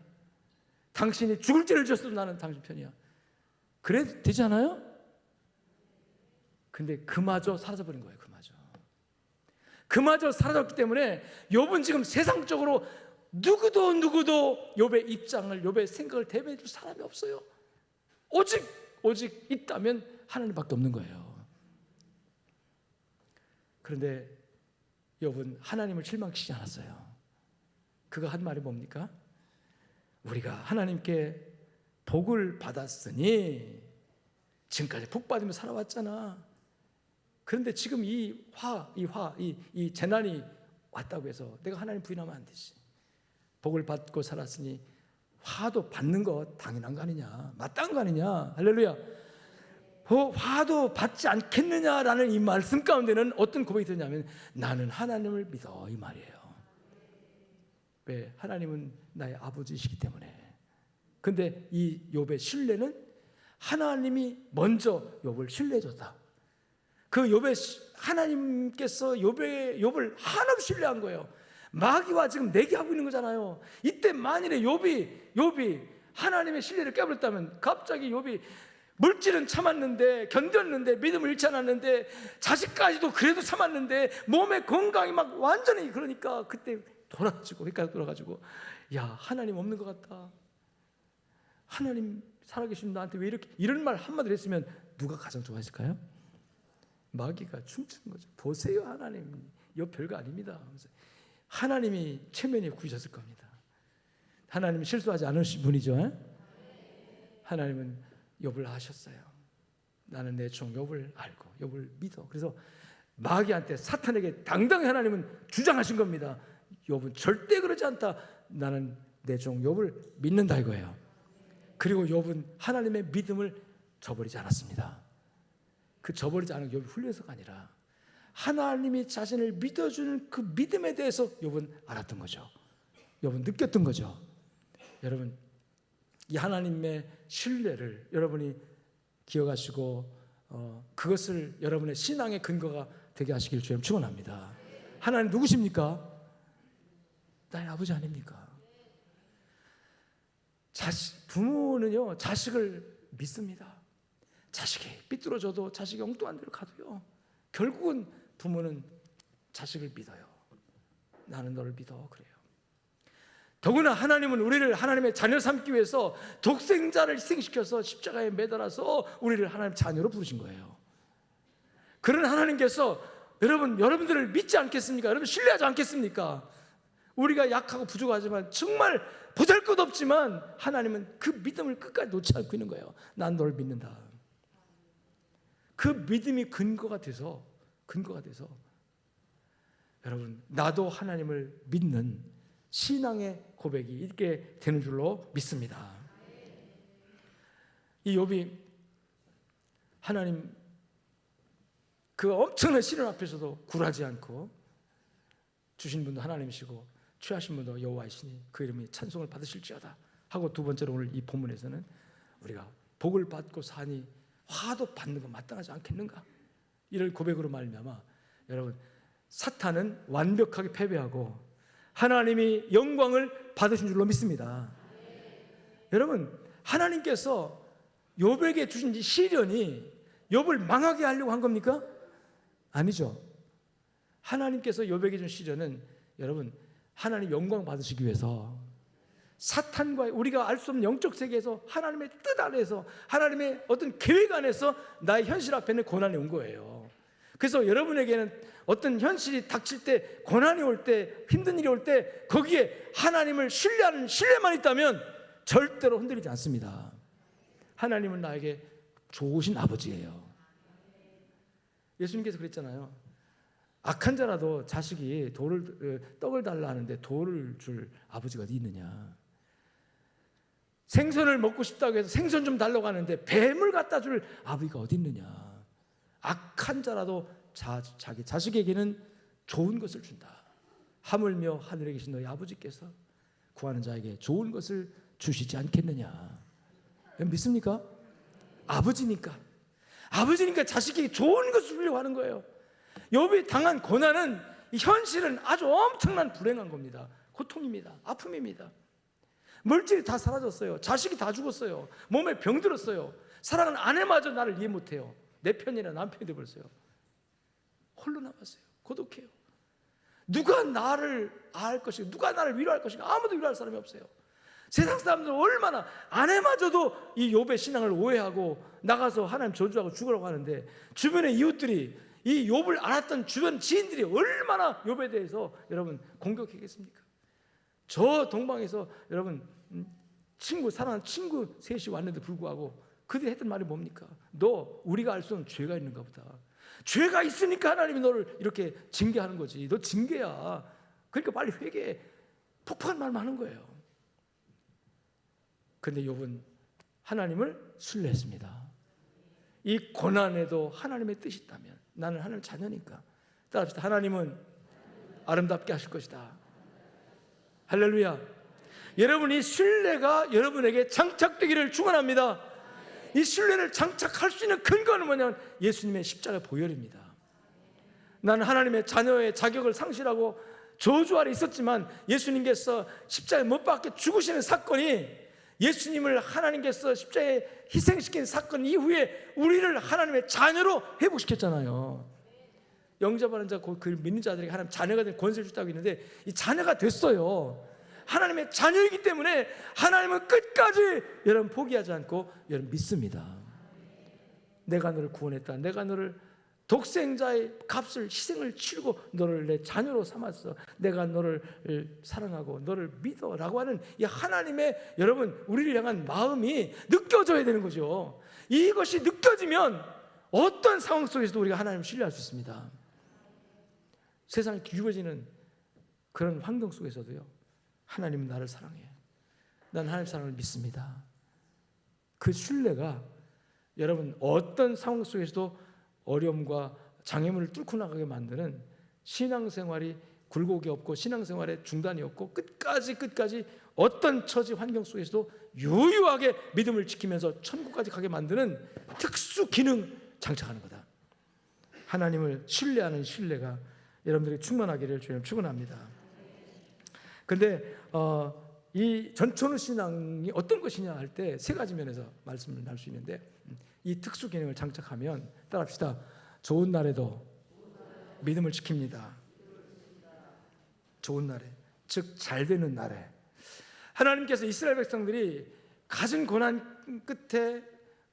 당신이 죽을 죄를 졌어도 나는 당신 편이야. 그래도 되지 않아요? 근데 그마저 사라져버린 거예요. 그마저 사라졌기 때문에 욥은 지금 세상적으로 누구도 욥의 입장을, 욥의 생각을 대변해 줄 사람이 없어요. 오직 있다면 하나님밖에 없는 거예요. 그런데 욥은 하나님을 실망시키지 않았어요. 그가 한 말이 뭡니까? 우리가 하나님께 복을 받았으니 지금까지 복 받으며 살아왔잖아. 그런데 지금 이 재난이 왔다고 해서 내가 하나님 부인하면 안 되지. 복을 받고 살았으니 화도 받는 것 당연한 거 아니냐, 마땅한 거 아니냐. 할렐루야. 화도 받지 않겠느냐라는 이 말씀 가운데는 어떤 고백이 들었냐면 나는 하나님을 믿어, 이 말이에요. 왜? 하나님은 나의 아버지이시기 때문에. 근데 이 욥의 신뢰는 하나님이 먼저 욥을 신뢰해줬다. 그 하나님께서 욥을 한없이 신뢰한 거예요. 마귀와 지금 내기하고 있는 거잖아요. 이때 만일에 욥이 하나님의 신뢰를 깨버렸다면 갑자기 욥이 물질은 참았는데, 견뎠는데, 믿음을 잃지 않았는데, 자식까지도 그래도 참았는데 몸의 건강이 막 완전히, 그러니까 그때 돌아가지고 야, 하나님 없는 것 같다, 하나님 살아계신 나한테 왜 이렇게, 이런 말 한마디로 했으면 누가 가장 좋아했을까요? 마귀가 춤추는 거죠. 보세요, 하나님 욥 별거 아닙니다. 하나님이 체면이 구이셨을 겁니다. 하나님은 실수하지 않으신 분이죠. 하나님은 욥을 아셨어요. 나는 내 종 욥을 알고 욥을 믿어. 그래서 마귀한테, 사탄에게 당당히 하나님은 주장하신 겁니다. 욥은 절대 그러지 않다. 나는 내 종 욥을 믿는다 이거예요. 그리고 욥은 하나님의 믿음을 저버리지 않았습니다. 그 저버리지 않은 욥이 훌륭해서가 아니라 하나님이 자신을 믿어주는 그 믿음에 대해서 욥은 알았던 거죠. 욥은 느꼈던 거죠. 여러분, 이 하나님의 신뢰를 여러분이 기억하시고 그것을 여러분의 신앙의 근거가 되게 하시길 주님 축원합니다. 하나님 누구십니까? 나의 아버지 아닙니까? 부모는요 자식을 믿습니다. 자식이 삐뚤어져도, 자식이 엉뚱한 데로 가도요, 결국은 부모는 자식을 믿어요. 나는 너를 믿어, 그래요. 더구나 하나님은 우리를 하나님의 자녀 삼기 위해서 독생자를 희생시켜서 십자가에 매달아서 우리를 하나님 자녀로 부르신 거예요. 그런 하나님께서 여러분들을 믿지 않겠습니까? 여러분 신뢰하지 않겠습니까? 우리가 약하고 부족하지만, 정말 보잘것없지만 하나님은 그 믿음을 끝까지 놓지 않고 있는 거예요. 난 너를 믿는다. 그 믿음이 근거가 돼서 여러분, 나도 하나님을 믿는 신앙의 고백이 있게 되는 줄로 믿습니다. 이 욥이 하나님 그 엄청난 시련 앞에서도 굴하지 않고, 주신 분도 하나님이시고 취하신 분도 여호와이시니 그 이름이 찬송을 받으실지어다 하고, 두 번째로 오늘 이 본문에서는 우리가 복을 받고 사니 화도 받는 거 마땅하지 않겠는가, 이를 고백으로 말미암아 여러분, 사탄은 완벽하게 패배하고 하나님이 영광을 받으신 줄로 믿습니다. 여러분, 하나님께서 욥에게 주신 이 시련이 욥을 망하게 하려고 한 겁니까? 아니죠. 하나님께서 욥에게 준 시련은 여러분, 하나님 영광 받으시기 위해서 사탄과 우리가 알 수 없는 영적 세계에서 하나님의 뜻 안에서 하나님의 어떤 계획 안에서 나의 현실 앞에는 고난이 온 거예요. 그래서 여러분에게는 어떤 현실이 닥칠 때, 고난이 올 때, 힘든 일이 올 때 거기에 하나님을 신뢰하는 신뢰만 있다면 절대로 흔들리지 않습니다. 하나님은 나에게 좋으신 아버지예요. 예수님께서 그랬잖아요. 악한 자라도 자식이 떡을 달라 하는데 돌을 줄 아버지가 어디 있느냐. 생선을 먹고 싶다고 해서 생선 좀 달라고 하는데 뱀을 갖다 줄 아버지가 어디 있느냐. 악한 자라도 자기 자식에게는 좋은 것을 준다. 하물며 하늘에 계신 너희 아버지께서 구하는 자에게 좋은 것을 주시지 않겠느냐. 믿습니까? 아버지니까 자식에게 좋은 것을 주려고 하는 거예요. 욥이 당한 고난은, 이 현실은 아주 엄청난 불행한 겁니다. 고통입니다. 아픔입니다. 물질이 다 사라졌어요. 자식이 다 죽었어요. 몸에 병들었어요. 사랑하는 아내마저 나를 이해 못해요. 내 편이나 남편이 되어버렸어요. 홀로 남았어요. 고독해요. 누가 나를 알 것인가, 누가 나를 위로할 것인가. 아무도 위로할 사람이 없어요. 세상 사람들은 얼마나, 아내마저도 이 욥의 신앙을 오해하고 나가서 하나님 저주하고 죽으라고 하는데, 주변의 이웃들이, 이 욥을 알았던 주변 지인들이 얼마나 욥에 대해서 여러분 공격했겠습니까? 저 동방에서 여러분 사랑하는 친구 셋이 왔는데 불구하고 그들이 했던 말이 뭡니까? 너 우리가 알 수 없는 죄가 있는가 보다. 죄가 있으니까 하나님이 너를 이렇게 징계하는 거지. 너 징계야. 그러니까 빨리 회개해. 폭포한 말만 하는 거예요. 근데 욥은 하나님을 신뢰했습니다. 이 고난에도 하나님의 뜻이 있다면, 나는 하나님의 자녀니까. 따라합시다. 하나님은 아름답게 하실 것이다. 할렐루야. 여러분, 이 신뢰가 여러분에게 장착되기를 축원합니다. 이 신뢰를 장착할 수 있는 근거는 뭐냐면 예수님의 십자가 보혈입니다. 나는 하나님의 자녀의 자격을 상실하고 저주 아래 있었지만 예수님께서 십자가에 못 박혀 죽으시는 사건이, 예수님을 하나님께서 십자가에 희생시킨 사건 이후에 우리를 하나님의 자녀로 회복시켰잖아요. 영접하는 자, 그 믿는 자들에게 하나님 자녀가 된 권세를 줬다고 했는데 이 자녀가 됐어요. 하나님의 자녀이기 때문에 하나님은 끝까지 여러분 포기하지 않고 여러분 믿습니다. 내가 너를 구원했다. 내가 너를 독생자의 값을, 희생을 치르고 너를 내 자녀로 삼았어. 내가 너를 사랑하고 너를 믿어라고 하는 이 하나님의 여러분 우리를 향한 마음이 느껴져야 되는 거죠. 이것이 느껴지면 어떤 상황 속에서도 우리가 하나님을 신뢰할 수 있습니다. 세상이 뒤집어지는 그런 환경 속에서도요, 하나님은 나를 사랑해. 난 하나님 사랑을 믿습니다. 그 신뢰가 여러분 어떤 상황 속에서도 어려움과 장애물을 뚫고 나가게 만드는, 신앙생활이 굴곡이 없고 신앙생활에 중단이 없고 끝까지 어떤 처지 환경 속에서도 유유하게 믿음을 지키면서 천국까지 가게 만드는 특수 기능 장착하는 거다. 하나님을 신뢰하는 신뢰가 여러분들이 충만하기를 주님 축원합니다. 근데 이 전천후 신앙이 어떤 것이냐 할 때 세 가지 면에서 말씀을 할 수 있는데, 이 특수 기능을 장착하면 따라합시다. 좋은 날에도 믿음을 지킵니다. 좋은 날에, 즉 잘 되는 날에. 하나님께서 이스라엘 백성들이 가진 고난 끝에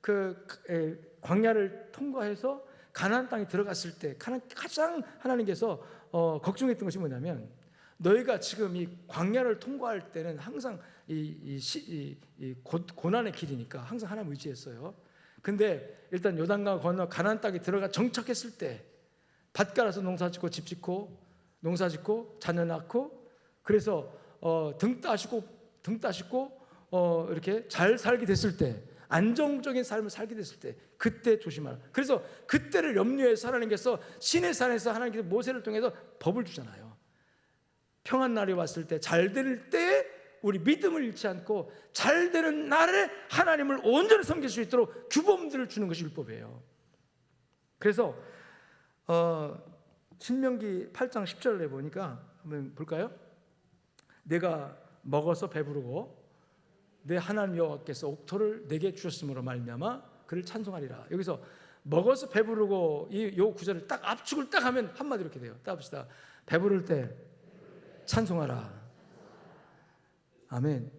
그 광야를 통과해서 가나안 땅에 들어갔을 때 가장 하나님께서 걱정했던 것이 뭐냐면, 너희가 지금 이 광야를 통과할 때는 항상 고난의 길이니까 항상 하나님 의지했어요. 근데 일단 요단강 건너 가나안 땅에 들어가 정착했을 때 밭갈아서 농사짓고 집 짓고 농사짓고 자녀 낳고, 그래서 등 따시고 이렇게 잘 살게 됐을 때, 안정적인 삶을 살게 됐을 때 그때 조심하라. 그래서 그때를 염려해서 하나님께서 시내산에서 하나님께서 모세를 통해서 법을 주잖아요. 평안 날이 왔을 때, 잘 될 때에 우리 믿음을 잃지 않고 잘 되는 날에 하나님을 온전히 섬길 수 있도록 규범들을 주는 것이 율법이에요. 그래서 신명기 8장 10절에 보니까 한번 볼까요? 내가 먹어서 배부르고 내 하나님 여호와께서 옥토를 내게 주셨으므로 말미암아 그를 찬송하리라. 여기서 먹어서 배부르고 이 구절을 딱 압축을 딱 하면 한마디로 이렇게 돼요. 따봅시다. 배부를 때 찬송하라. 아멘.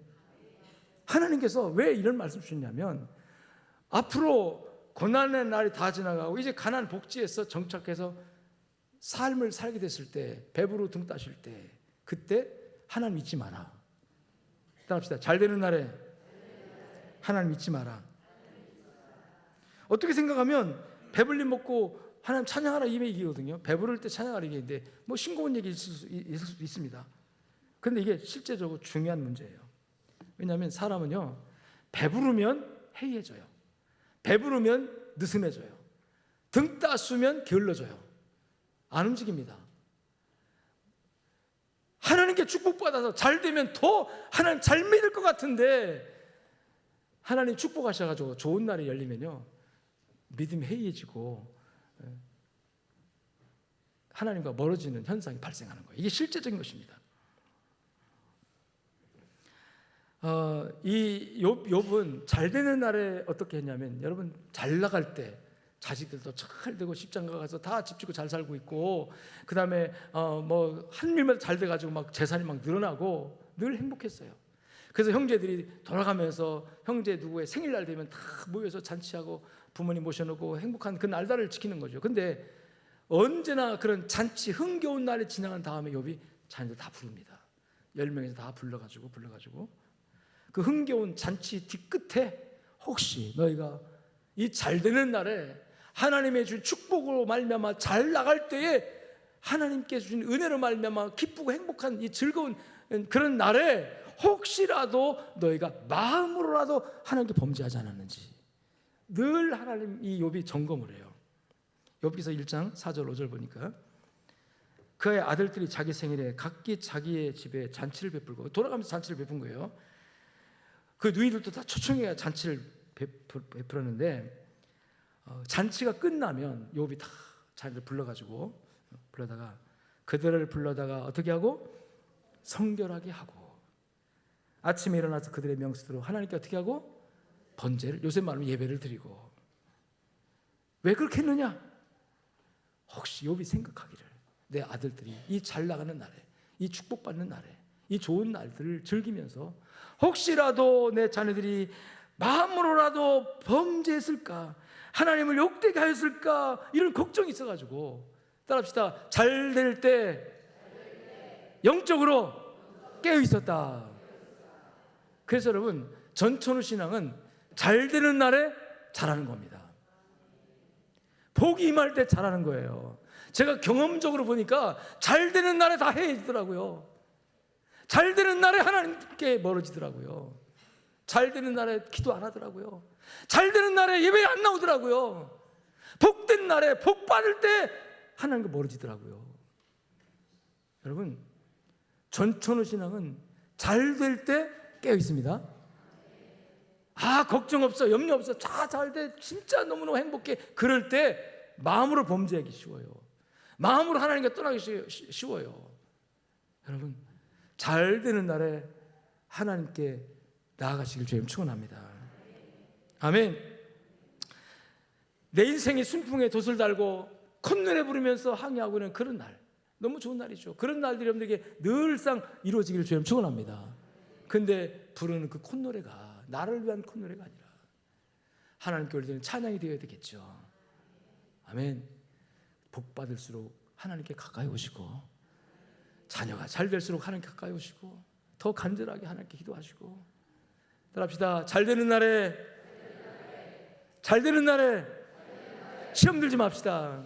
하나님께서 왜 이런 말씀 주셨냐면 앞으로 고난의 날이 다 지나가고 이제 가나안 복지에서 정착해서 삶을 살게 됐을 때, 배부로 등 따실 때, 그때 하나님 잊지 마라. 따라합시다. 잘 되는 날에 하나님 잊지 마라. 어떻게 생각하면 배불리 먹고 하나님 찬양하라 이 얘기거든요. 배부를 때 찬양하라 얘기인데 뭐 싱거운 얘기 있을 수도 있습니다. 그런데 이게 실제적으로 중요한 문제예요. 왜냐하면 사람은요, 배부르면 해이해져요. 배부르면 느슨해져요. 등 따수면 게을러져요. 안 움직입니다. 하나님께 축복받아서 잘 되면 더 하나님 잘 믿을 것 같은데 하나님 축복하셔가지고 좋은 날이 열리면요, 믿음이 해이해지고 하나님과 멀어지는 현상이 발생하는 거예요. 이게 실제적인 것입니다. 이 욥은 잘 되는 날에 어떻게 했냐면, 여러분 잘 나갈 때 자식들도 잘 되고 십장가 가서 다 집 짓고 잘 살고 있고, 그 다음에 뭐 한 일만 잘 돼가지고 막 재산이 막 늘어나고 늘 행복했어요. 그래서 형제들이 돌아가면서 형제 누구의 생일날 되면 다 모여서 잔치하고 부모님 모셔놓고 행복한 그 날들을 지키는 거죠. 근데 언제나 그런 잔치 흥겨운 날이 지나간 다음에 욥이 자녀들 다 부릅니다. 10명에서 다 불러가지고 그 흥겨운 잔치 뒤끝에 혹시 너희가 이 잘되는 날에 하나님의 준 축복으로 말미암아 잘 나갈 때에 하나님께 주신 은혜로 말미암아 기쁘고 행복한 이 즐거운 그런 날에 혹시라도 너희가 마음으로라도 하나님께 범죄하지 않았는지 늘 하나님 이 욥이 점검을 해요. 욥기서 1장 4절 5절 보니까 그의 아들들이 자기 생일에 각기 자기의 집에 잔치를 베풀고, 돌아가면서 잔치를 베푼 거예요. 그 누이들도 다 초청해야 잔치를 베풀었는데 잔치가 끝나면 욥이 다 자기들 불러다가 그들을 불러다가 어떻게 하고? 성결하게 하고, 아침에 일어나서 그들의 명수대로 하나님께 어떻게 하고? 번제를, 요새 말하면 예배를 드리고. 왜 그렇게 했느냐? 혹시 욥이 생각하기를 내 아들들이 이 잘 나가는 날에, 이 축복받는 날에, 이 좋은 날들을 즐기면서 혹시라도 내 자녀들이 마음으로라도 범죄했을까, 하나님을 욕되게 하였을까, 이런 걱정이 있어가지고, 따라합시다. 잘 될 때 영적으로 깨어 있었다. 그래서 여러분, 전천후 신앙은 잘 되는 날에 잘하는 겁니다. 복이 임할 때 잘하는 거예요. 제가 경험적으로 보니까 잘 되는 날에 다 해지더라고요. 잘 되는 날에 하나님께 멀어지더라고요. 잘 되는 날에 기도 안 하더라고요. 잘 되는 날에 예배에 안 나오더라고요. 복된 날에 복 받을 때 하나님과 멀어지더라고요. 여러분, 전천후 신앙은 잘 될 때 깨어 있습니다. 걱정 없어, 염려 없어, 잘 돼, 진짜 너무너무 행복해. 그럴 때 마음으로 범죄하기 쉬워요. 마음으로 하나님께 떠나기 쉬워요. 여러분, 잘 되는 날에 하나님께 나아가시길 주님 축원합니다. 아멘. 내 인생의 순풍에 돛을 달고 콧노래 부르면서 항해하고 있는 그런 날, 너무 좋은 날이죠. 그런 날들이 여러분들에게 늘상 이루어지기를 주님 축원합니다. 근데 부르는 그 콧노래가 나를 위한 콧노래가 아니라 하나님께 올리는 찬양이 되어야 되겠죠. 아멘. 복 받을수록 하나님께 가까이 오시고, 자녀가 잘 될수록 하나님께 가까이 오시고, 더 간절하게 하나님께 기도하시고. 따라합시다. 잘 되는 날에 시험 들지 맙시다.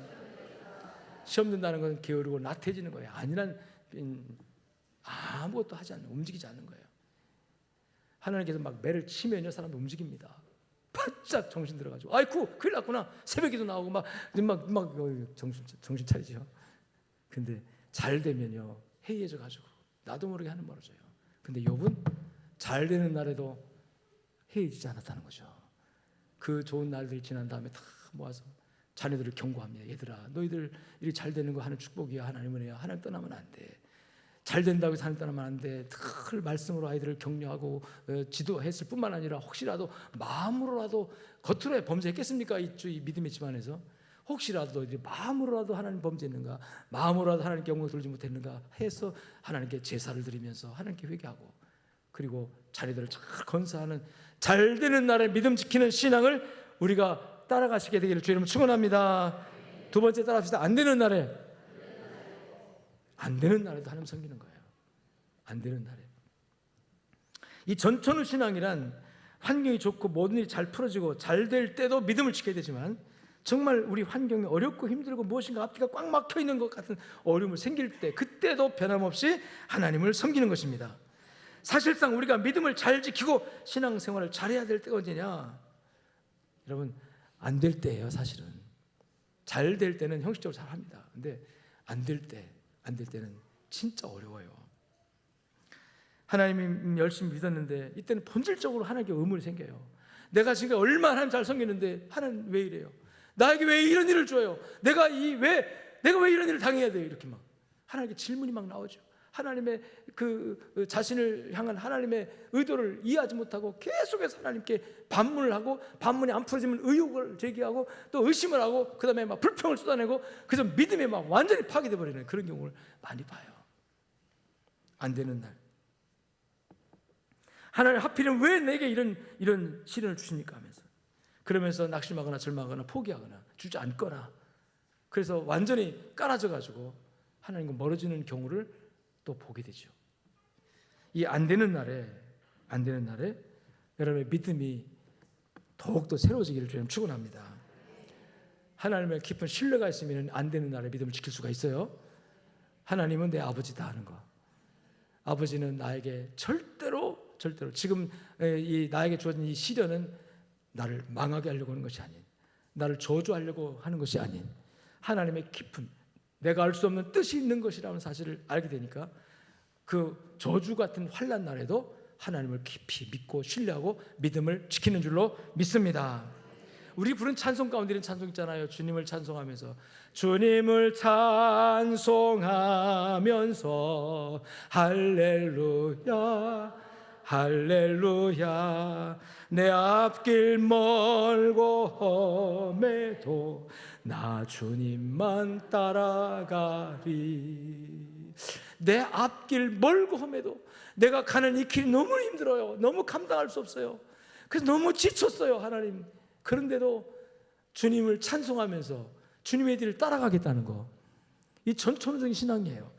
시험 든다는 건 게으르고 나태해지는 거예요. 아니란 아무것도 하지 않는, 움직이지 않는 거예요. 하나님께서 막 매를 치면요, 사람도 움직입니다. 바짝 정신 들어가지고, 아이쿠 큰일 났구나, 새벽에도 나오고 막 정신 차리죠. 근데 잘 되면요, 해이해져 가지고 나도 모르게 하는 멀어져요. 근데 욥은 잘 되는 날에도 해이해지지 않았다는 거죠. 그 좋은 날들이 지난 다음에 다 모아서 자녀들을 경고합니다. 얘들아, 너희들 일이 잘 되는 거 하는 축복이야. 하나님 은혜야. 하나님 떠나면 안 돼. 잘 된다고 해서 하나님 떠나면 안 돼. 늘 말씀으로 아이들을 격려하고 지도했을 뿐만 아니라 혹시라도 마음으로라도, 겉으로 범죄했겠습니까? 이 믿음의 집안에서 혹시라도 이제 마음으로라도 하나님 범죄했는가, 마음으로라도 하나님께 영광을 돌리지 못했는가 해서 하나님께 제사를 드리면서 하나님께 회개하고, 그리고 자리들을 잘 건사하는 잘 되는 날에 믿음 지키는 신앙을 우리가 따라가시게 되기를 주의 이름으로 축원합니다. 두 번째 따라합시다. 안 되는 날에, 안 되는 날에도 하나님 섬기는 거예요. 안 되는 날에. 이 전천후 신앙이란 환경이 좋고 모든 일이 잘 풀어지고 잘 될 때도 믿음을 지켜야 되지만, 정말 우리 환경이 어렵고 힘들고 무엇인가 앞뒤가 꽉 막혀 있는 것 같은 어려움을 생길 때, 그때도 변함없이 하나님을 섬기는 것입니다. 사실상 우리가 믿음을 잘 지키고 신앙생활을 잘해야 될 때가 언제냐? 여러분, 안 될 때예요. 사실은 잘 될 때는 형식적으로 잘합니다. 근데 안 될 때는 진짜 어려워요. 하나님이 열심히 믿었는데 이때는 본질적으로 하나님께 의문이 생겨요. 내가 지금 얼마나 하나님 잘 섬기는데 하나님 왜 이래요? 나에게 왜 이런 일을 줘요? 내가 왜 이런 일을 당해야 돼요? 이렇게 막 하나님께 질문이 막 나오죠. 하나님의 그 자신을 향한 하나님의 의도를 이해하지 못하고 계속해서 하나님께 반문을 하고, 반문이 안 풀어지면 의혹을 제기하고 또 의심을 하고, 그 다음에 막 불평을 쏟아내고, 그래서 믿음이 막 완전히 파괴돼 버리는 그런 경우를 많이 봐요. 안 되는 날, 하나님 하필이면 왜 내게 이런 시련을 주십니까 하면서, 그러면서 낙심하거나 절망하거나 포기하거나 주저앉거나, 그래서 완전히 깔아져 가지고 하나님과 멀어지는 경우를 또 보게 되죠. 이 안 되는 날에 여러분의 믿음이 더욱더 새로워지기를 주님 축원합니다. 하나님의 깊은 신뢰가 있으면 안 되는 날에 믿음을 지킬 수가 있어요. 하나님은 내 아버지다 하는 거. 아버지는 나에게 절대로 지금 이 나에게 주어진 이 시련은 나를 망하게 하려고 하는 것이 아닌, 나를 저주하려고 하는 것이 아닌, 하나님의 깊은, 내가 알 수 없는 뜻이 있는 것이라는 사실을 알게 되니까 그 저주 같은 환난 날에도 하나님을 깊이 믿고 신뢰하고 믿음을 지키는 줄로 믿습니다. 우리 부른 찬송 가운데 이런 찬송 있잖아요. 주님을 찬송하면서, 주님을 찬송하면서 할렐루야 할렐루야, 내 앞길 멀고 험해도 나 주님만 따라가리. 내 앞길 멀고 험해도, 내가 가는 이 길이 너무 힘들어요. 너무 감당할 수 없어요. 그래서 너무 지쳤어요, 하나님. 그런데도 주님을 찬송하면서 주님의 길을 따라가겠다는 거, 이 전천후적인 신앙이에요.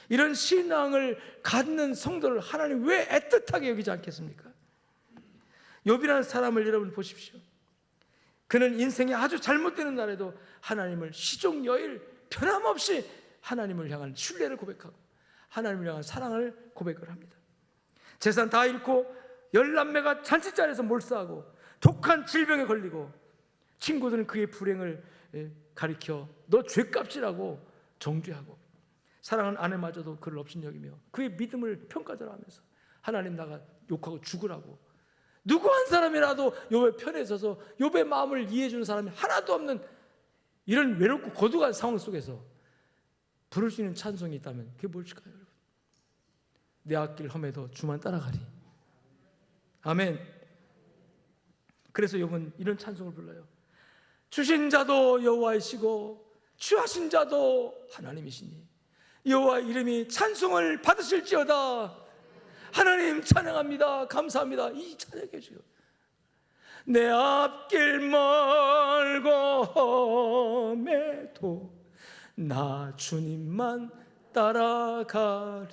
이런 신앙을 갖는 성도를 하나님 왜 애틋하게 여기지 않겠습니까? 욥이라는 사람을 여러분 보십시오. 그는 인생이 아주 잘못되는 날에도 하나님을 시종여일 변함없이 하나님을 향한 신뢰를 고백하고 하나님을 향한 사랑을 고백을 합니다. 재산 다 잃고 열남매가 잔치자리에서 몰사하고 독한 질병에 걸리고 친구들은 그의 불행을 가리켜 너 죄값이라고 정죄하고, 사랑하는 아내마저도 그를 업신여기며 그의 믿음을 평가절하하면서 하나님 나가 욕하고 죽으라고, 누구 한 사람이라도 욥의 편에 서서 욥의 마음을 이해해 주는 사람이 하나도 없는 이런 외롭고 고독한 상황 속에서 부를 수 있는 찬송이 있다면 그게 무엇일까요, 여러분? 내 앞길 험해도 주만 따라가리. 아멘. 그래서 욥은 이런 찬송을 불러요. 주신 자도 여호와이시고 취하신 자도 하나님이시니 여호와의 이름이 찬송을 받으실지어다. 하나님 찬양합니다. 감사합니다. 이 찬양해 주요. 내 앞길 멀고 험해도 나 주님만 따라가리.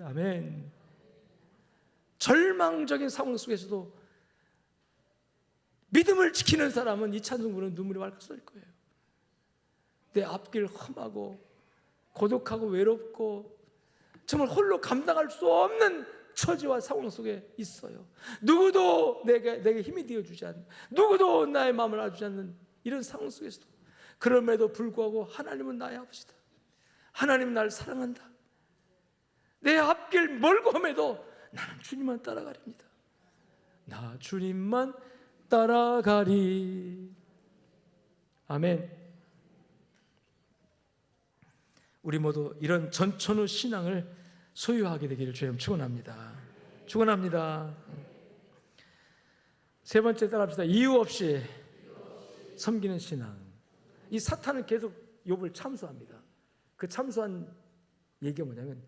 아멘. 절망적인 상황 속에서도 믿음을 지키는 사람은 이 찬송 부르는 눈물이 왈칵 쏠 거예요. 내 앞길 험하고 고독하고 외롭고 정말 홀로 감당할 수 없는 처지와 상황 속에 있어요. 누구도 내게 힘이 되어주지 않는, 누구도 나의 마음을 알아주지 않는 이런 상황 속에서도, 그럼에도 불구하고 하나님은 나의 아버지다. 하나님은 나를 사랑한다. 내 앞길 멀고 험해도 나는 주님만 따라가리입니다. 나 주님만 따라가리. 아멘. 우리 모두 이런 전천후 신앙을 소유하게 되기를 주님 축원합니다. 축원합니다. 세 번째 따라합시다. 이유 없이 섬기는 신앙. 이 사탄은 계속 욥을 참소합니다. 그 참소한 얘기가 뭐냐면,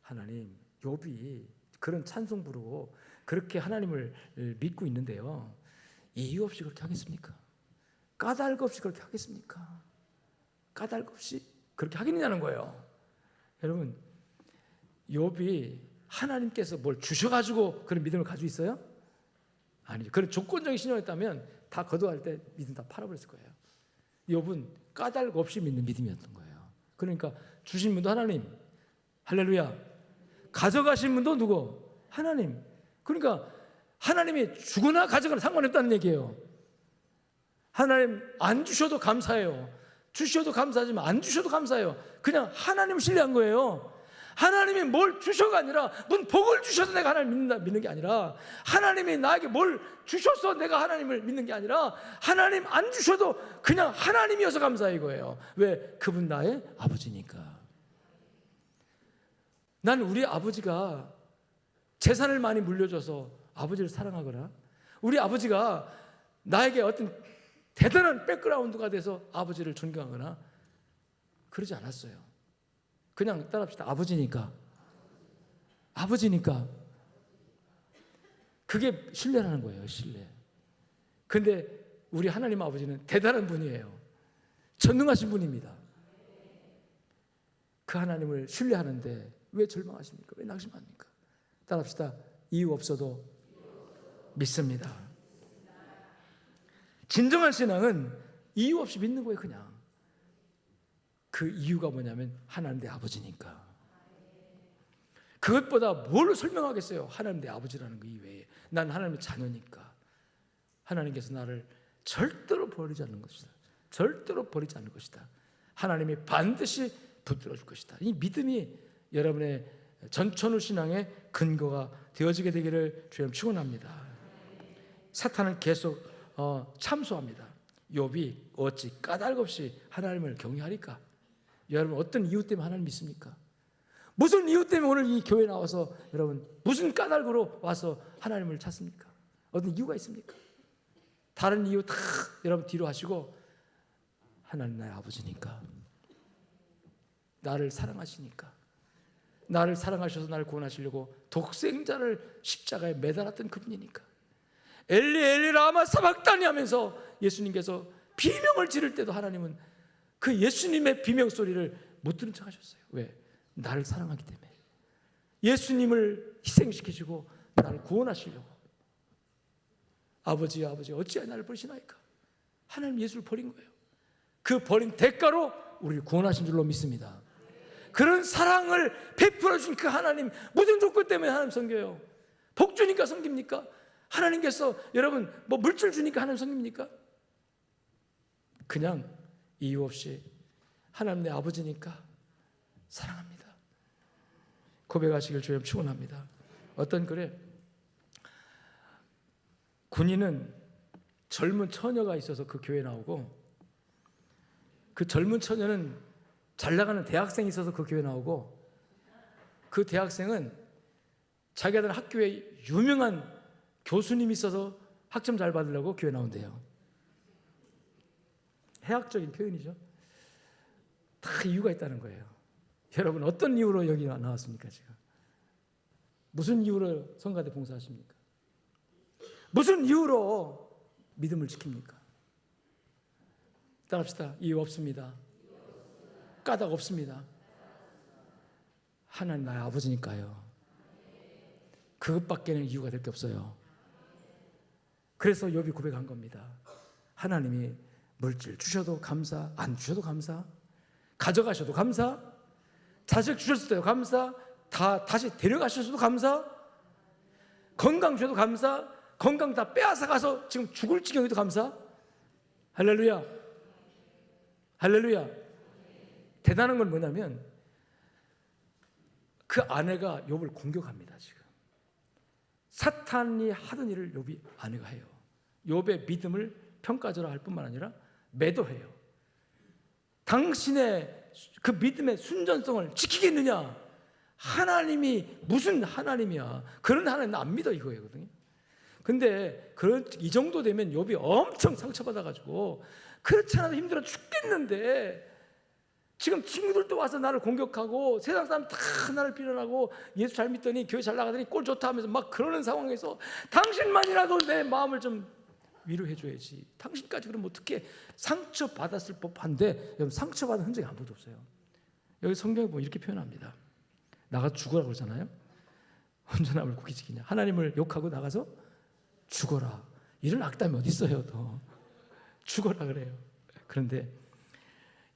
하나님, 욥이 그런 찬송 부르고 그렇게 하나님을 믿고 있는데요, 이유 없이 그렇게 하겠습니까? 까닭 없이 그렇게 하겠습니까? 까닭 없이 그렇게 하겠느냐는 거예요. 여러분, 욥이 하나님께서 뭘 주셔가지고 그런 믿음을 가지고 있어요? 아니죠. 그런 조건적인 신앙이었다면 다 거둬갈 때 믿음 다 팔아버렸을 거예요. 욥은 까닭 없이 믿는 믿음이었던 거예요. 그러니까 주신 분도 하나님, 할렐루야. 가져가신 분도 누구? 하나님. 그러니까 하나님이 주거나 가져가나 상관없다는 얘기예요. 하나님 안 주셔도 감사해요. 주셔도 감사하지만 안 주셔도 감사해요. 그냥 하나님을 신뢰한 거예요. 하나님이 뭘 주셔가 아니라, 무슨 복을 주셔서 내가 하나님을 믿는 게 아니라, 하나님이 나에게 뭘 주셔서 내가 하나님을 믿는 게 아니라, 하나님 안 주셔도 그냥 하나님이어서 감사해 이거예요. 왜? 그분 나의 아버지니까. 난 우리 아버지가 재산을 많이 물려줘서 아버지를 사랑하거나, 우리 아버지가 나에게 어떤 대단한 백그라운드가 돼서 아버지를 존경하거나 그러지 않았어요. 그냥 따라합시다. 아버지니까. 아버지니까. 그게 신뢰라는 거예요. 신뢰. 근데 우리 하나님 아버지는 대단한 분이에요. 전능하신 분입니다. 그 하나님을 신뢰하는데 왜 절망하십니까? 왜 낙심합니까? 따라합시다. 이유 없어도 믿습니다. 진정한 신앙은 이유 없이 믿는 거예요. 그냥. 그 이유가 뭐냐면 하나님 내 아버지니까. 그것보다 뭘로 설명하겠어요? 하나님 내 아버지라는 거 이외에. 난 하나님의 자녀니까. 하나님께서 나를 절대로 버리지 않는 것이다. 절대로 버리지 않을 것이다. 하나님이 반드시 붙들어 줄 것이다. 이 믿음이 여러분의 전천후 신앙의 근거가 되어지게 되기를 주님 축원합니다. 사탄은 계속 참소합니다. 욥이 어찌 까닭 없이 하나님을 경외하리까? 여러분, 어떤 이유 때문에 하나님 믿습니까? 무슨 이유 때문에 오늘 이 교회 나와서 여러분 무슨 까닭으로 와서 하나님을 찾습니까? 어떤 이유가 있습니까? 다른 이유 다 여러분 뒤로 하시고, 하나님 나의 아버지니까, 나를 사랑하시니까, 나를 사랑하셔서 나를 구원하시려고 독생자를 십자가에 매달았던 그분이니까, 엘리 엘리 라마 사박다니 하면서 예수님께서 비명을 지를 때도 하나님은 그 예수님의 비명 소리를 못 들은 척 하셨어요. 왜? 나를 사랑하기 때문에. 예수님을 희생시키시고 나를 구원하시려고. 아버지 어찌하여 나를 버리시나이까? 하나님 예수를 버린 거예요. 그 버린 대가로 우리를 구원하신 줄로 믿습니다. 그런 사랑을 베풀어 주신 그 하나님, 무슨 조건 때문에 하나님 섬겨요? 복 주니까 섬깁니까? 하나님께서 여러분 뭐 물질 주니까 하나님 섬깁니까? 그냥 이유 없이 하나님 내 아버지니까 사랑합니다. 고백하시길 주님 축원합니다. 어떤 글에 군인은 젊은 처녀가 있어서 그 교회에 나오고, 그 젊은 처녀는 잘 나가는 대학생이 있어서 그 교회에 나오고, 그 대학생은 자기들 학교에 유명한 교수님이 있어서 학점 잘 받으려고 교회에 나온대요. 해학적인 표현이죠. 다 이유가 있다는 거예요. 여러분, 어떤 이유로 여기 나왔습니까? 지금 무슨 이유로 성가대 봉사하십니까? 무슨 이유로 믿음을 지킵니까? 따라합시다. 이유 없습니다. 까닭 없습니다. 하나님 나의 아버지니까요. 그것밖에는 이유가 될 게 없어요. 그래서 욥이 고백한 겁니다. 하나님이 물질 주셔도 감사, 안 주셔도 감사, 가져가셔도 감사, 자식 주셨을 때도 감사, 다시 데려가셔도 감사, 건강 주셔도 감사, 건강 다 빼앗아 가서 지금 죽을 지경에도 감사. 할렐루야. 할렐루야. 대단한 건 뭐냐면 그 아내가 욥을 공격합니다. 지금 사탄이 하던 일을 욥이 아내가 해요. 욥의 믿음을 평가절하 할 뿐만 아니라 매도해요. 당신의 그 믿음의 순전성을 지키겠느냐? 하나님이 무슨 하나님이야? 그런 하나님 안 믿어 이거거든요. 근데 이 정도 되면 욥이 엄청 상처받아가지고 그렇지 않아도 힘들어 죽겠는데 지금 친구들도 와서 나를 공격하고 세상 사람 다 나를 비난하고 예수 잘 믿더니 교회 잘 나가더니 꼴 좋다 하면서 막 그러는 상황에서 당신만이라도 내 마음을 좀 위로해 줘야지. 당신까지 그러면 어떻게 상처받았을 법한데 여러분 상처받은 흔적이 아무도 없어요. 여기 성경에 보면 이렇게 표현합니다. 나가 죽어라 그러잖아요. 혼자 남을 고기지기냐. 하나님을 욕하고 나가서 죽어라. 이런 악담이 어디 있어요. 더 죽어라 그래요. 그런데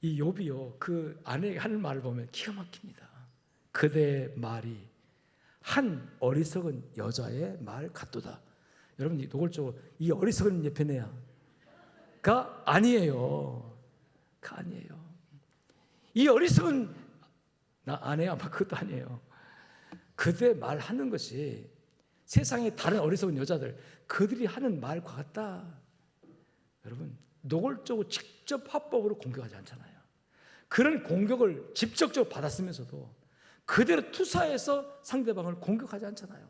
이 욥이요 그 아내가 하는 말을 보면 기가 막힙니다. 그대의 말이 한 어리석은 여자의 말 같도다. 여러분 노골적으로 이 어리석은 예편애야가 아니에요. 그 아니에요. 이 어리석은 나 아내야 막 그것도 아니에요. 그대 말하는 것이 세상의 다른 어리석은 여자들 그들이 하는 말과 같다. 여러분 노골적으로 직접 화법으로 공격하지 않잖아요. 그런 공격을 직접적으로 받았으면서도 그대로 투사해서 상대방을 공격하지 않잖아요.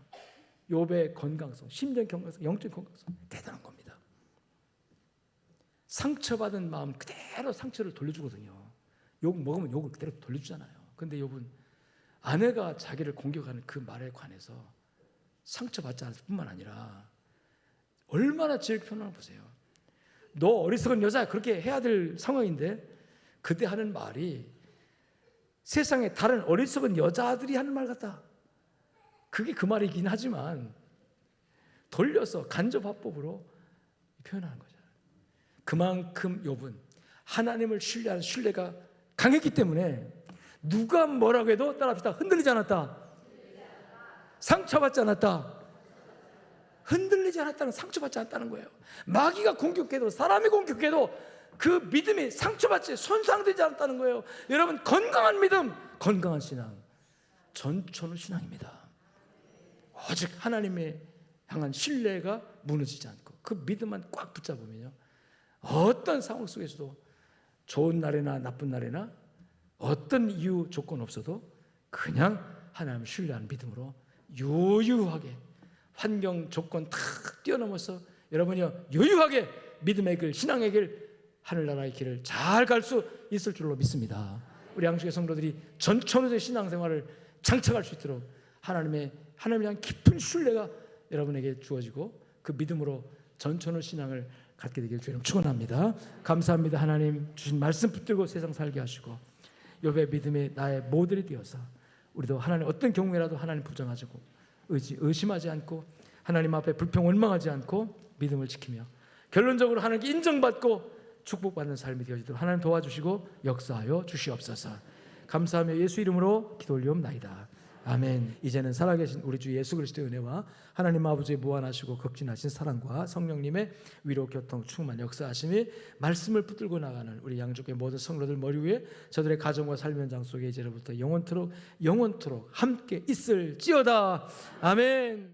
욥의 건강성, 심적 건강성, 영적 건강성 대단한 겁니다. 상처받은 마음 그대로 상처를 돌려주거든요. 욕 먹으면 욕을 그대로 돌려주잖아요. 그런데 욥은 아내가 자기를 공격하는 그 말에 관해서 상처받지 않을 뿐만 아니라 얼마나 지혜를 표현하나 보세요. 너 어리석은 여자야 그렇게 해야 될 상황인데 그대 하는 말이 세상에 다른 어리석은 여자들이 하는 말 같다. 그게 그 말이긴 하지만 돌려서 간접화법으로 표현하는 거죠. 그만큼 욥은 하나님을 신뢰하는 신뢰가 강했기 때문에 누가 뭐라고 해도 따라합시다. 흔들리지 않았다. 상처받지 않았다. 흔들리지 않았다는 상처받지 않았다는 거예요. 마귀가 공격해도 사람이 공격해도 그 믿음이 상처받지 손상되지 않았다는 거예요. 여러분 건강한 믿음, 건강한 신앙, 전천후 신앙입니다. 오직 하나님의 향한 신뢰가 무너지지 않고 그 믿음만 꽉 붙잡으면요 어떤 상황 속에서도 좋은 날이나 나쁜 날이나 어떤 이유 조건 없어도 그냥 하나님을 신뢰하는 믿음으로 유유하게 환경 조건 다 뛰어넘어서 여러분이요 유유하게 믿음의 길 신앙의 길 하늘나라의 길을 잘 갈 수 있을 줄로 믿습니다. 우리 양식의 성도들이 전천후의 신앙생활을 장착할 수 있도록 하나님을 향한 깊은 신뢰가 여러분에게 주어지고 그 믿음으로 전천후 신앙을 갖게 되길 주님 축원합니다. 감사합니다. 하나님 주신 말씀 붙들고 세상 살게 하시고 욥의 믿음이 나의 모델이 되어서 우리도 하나님 어떤 경우에라도 하나님 부정하지 의심하지 않고 하나님 앞에 불평 원망하지 않고 믿음을 지키며 결론적으로 하나님께 인정받고 축복받는 삶이 되어지도록 하나님 도와주시고 역사하여 주시옵소서. 감사하며 예수 이름으로 기도 올리옵나이다. 아멘. 이제는 살아계신 우리 주 예수 그리스도의 은혜와 하나님 아버지의 무한하시고 극진하신 사랑과 성령님의 위로 교통 충만 역사하심이 말씀을 붙들고 나가는 우리 양족의 모든 성도들 머리 위에 저들의 가정과 삶 현장 속에 이제로부터 영원토록 함께 있을지어다. 아멘.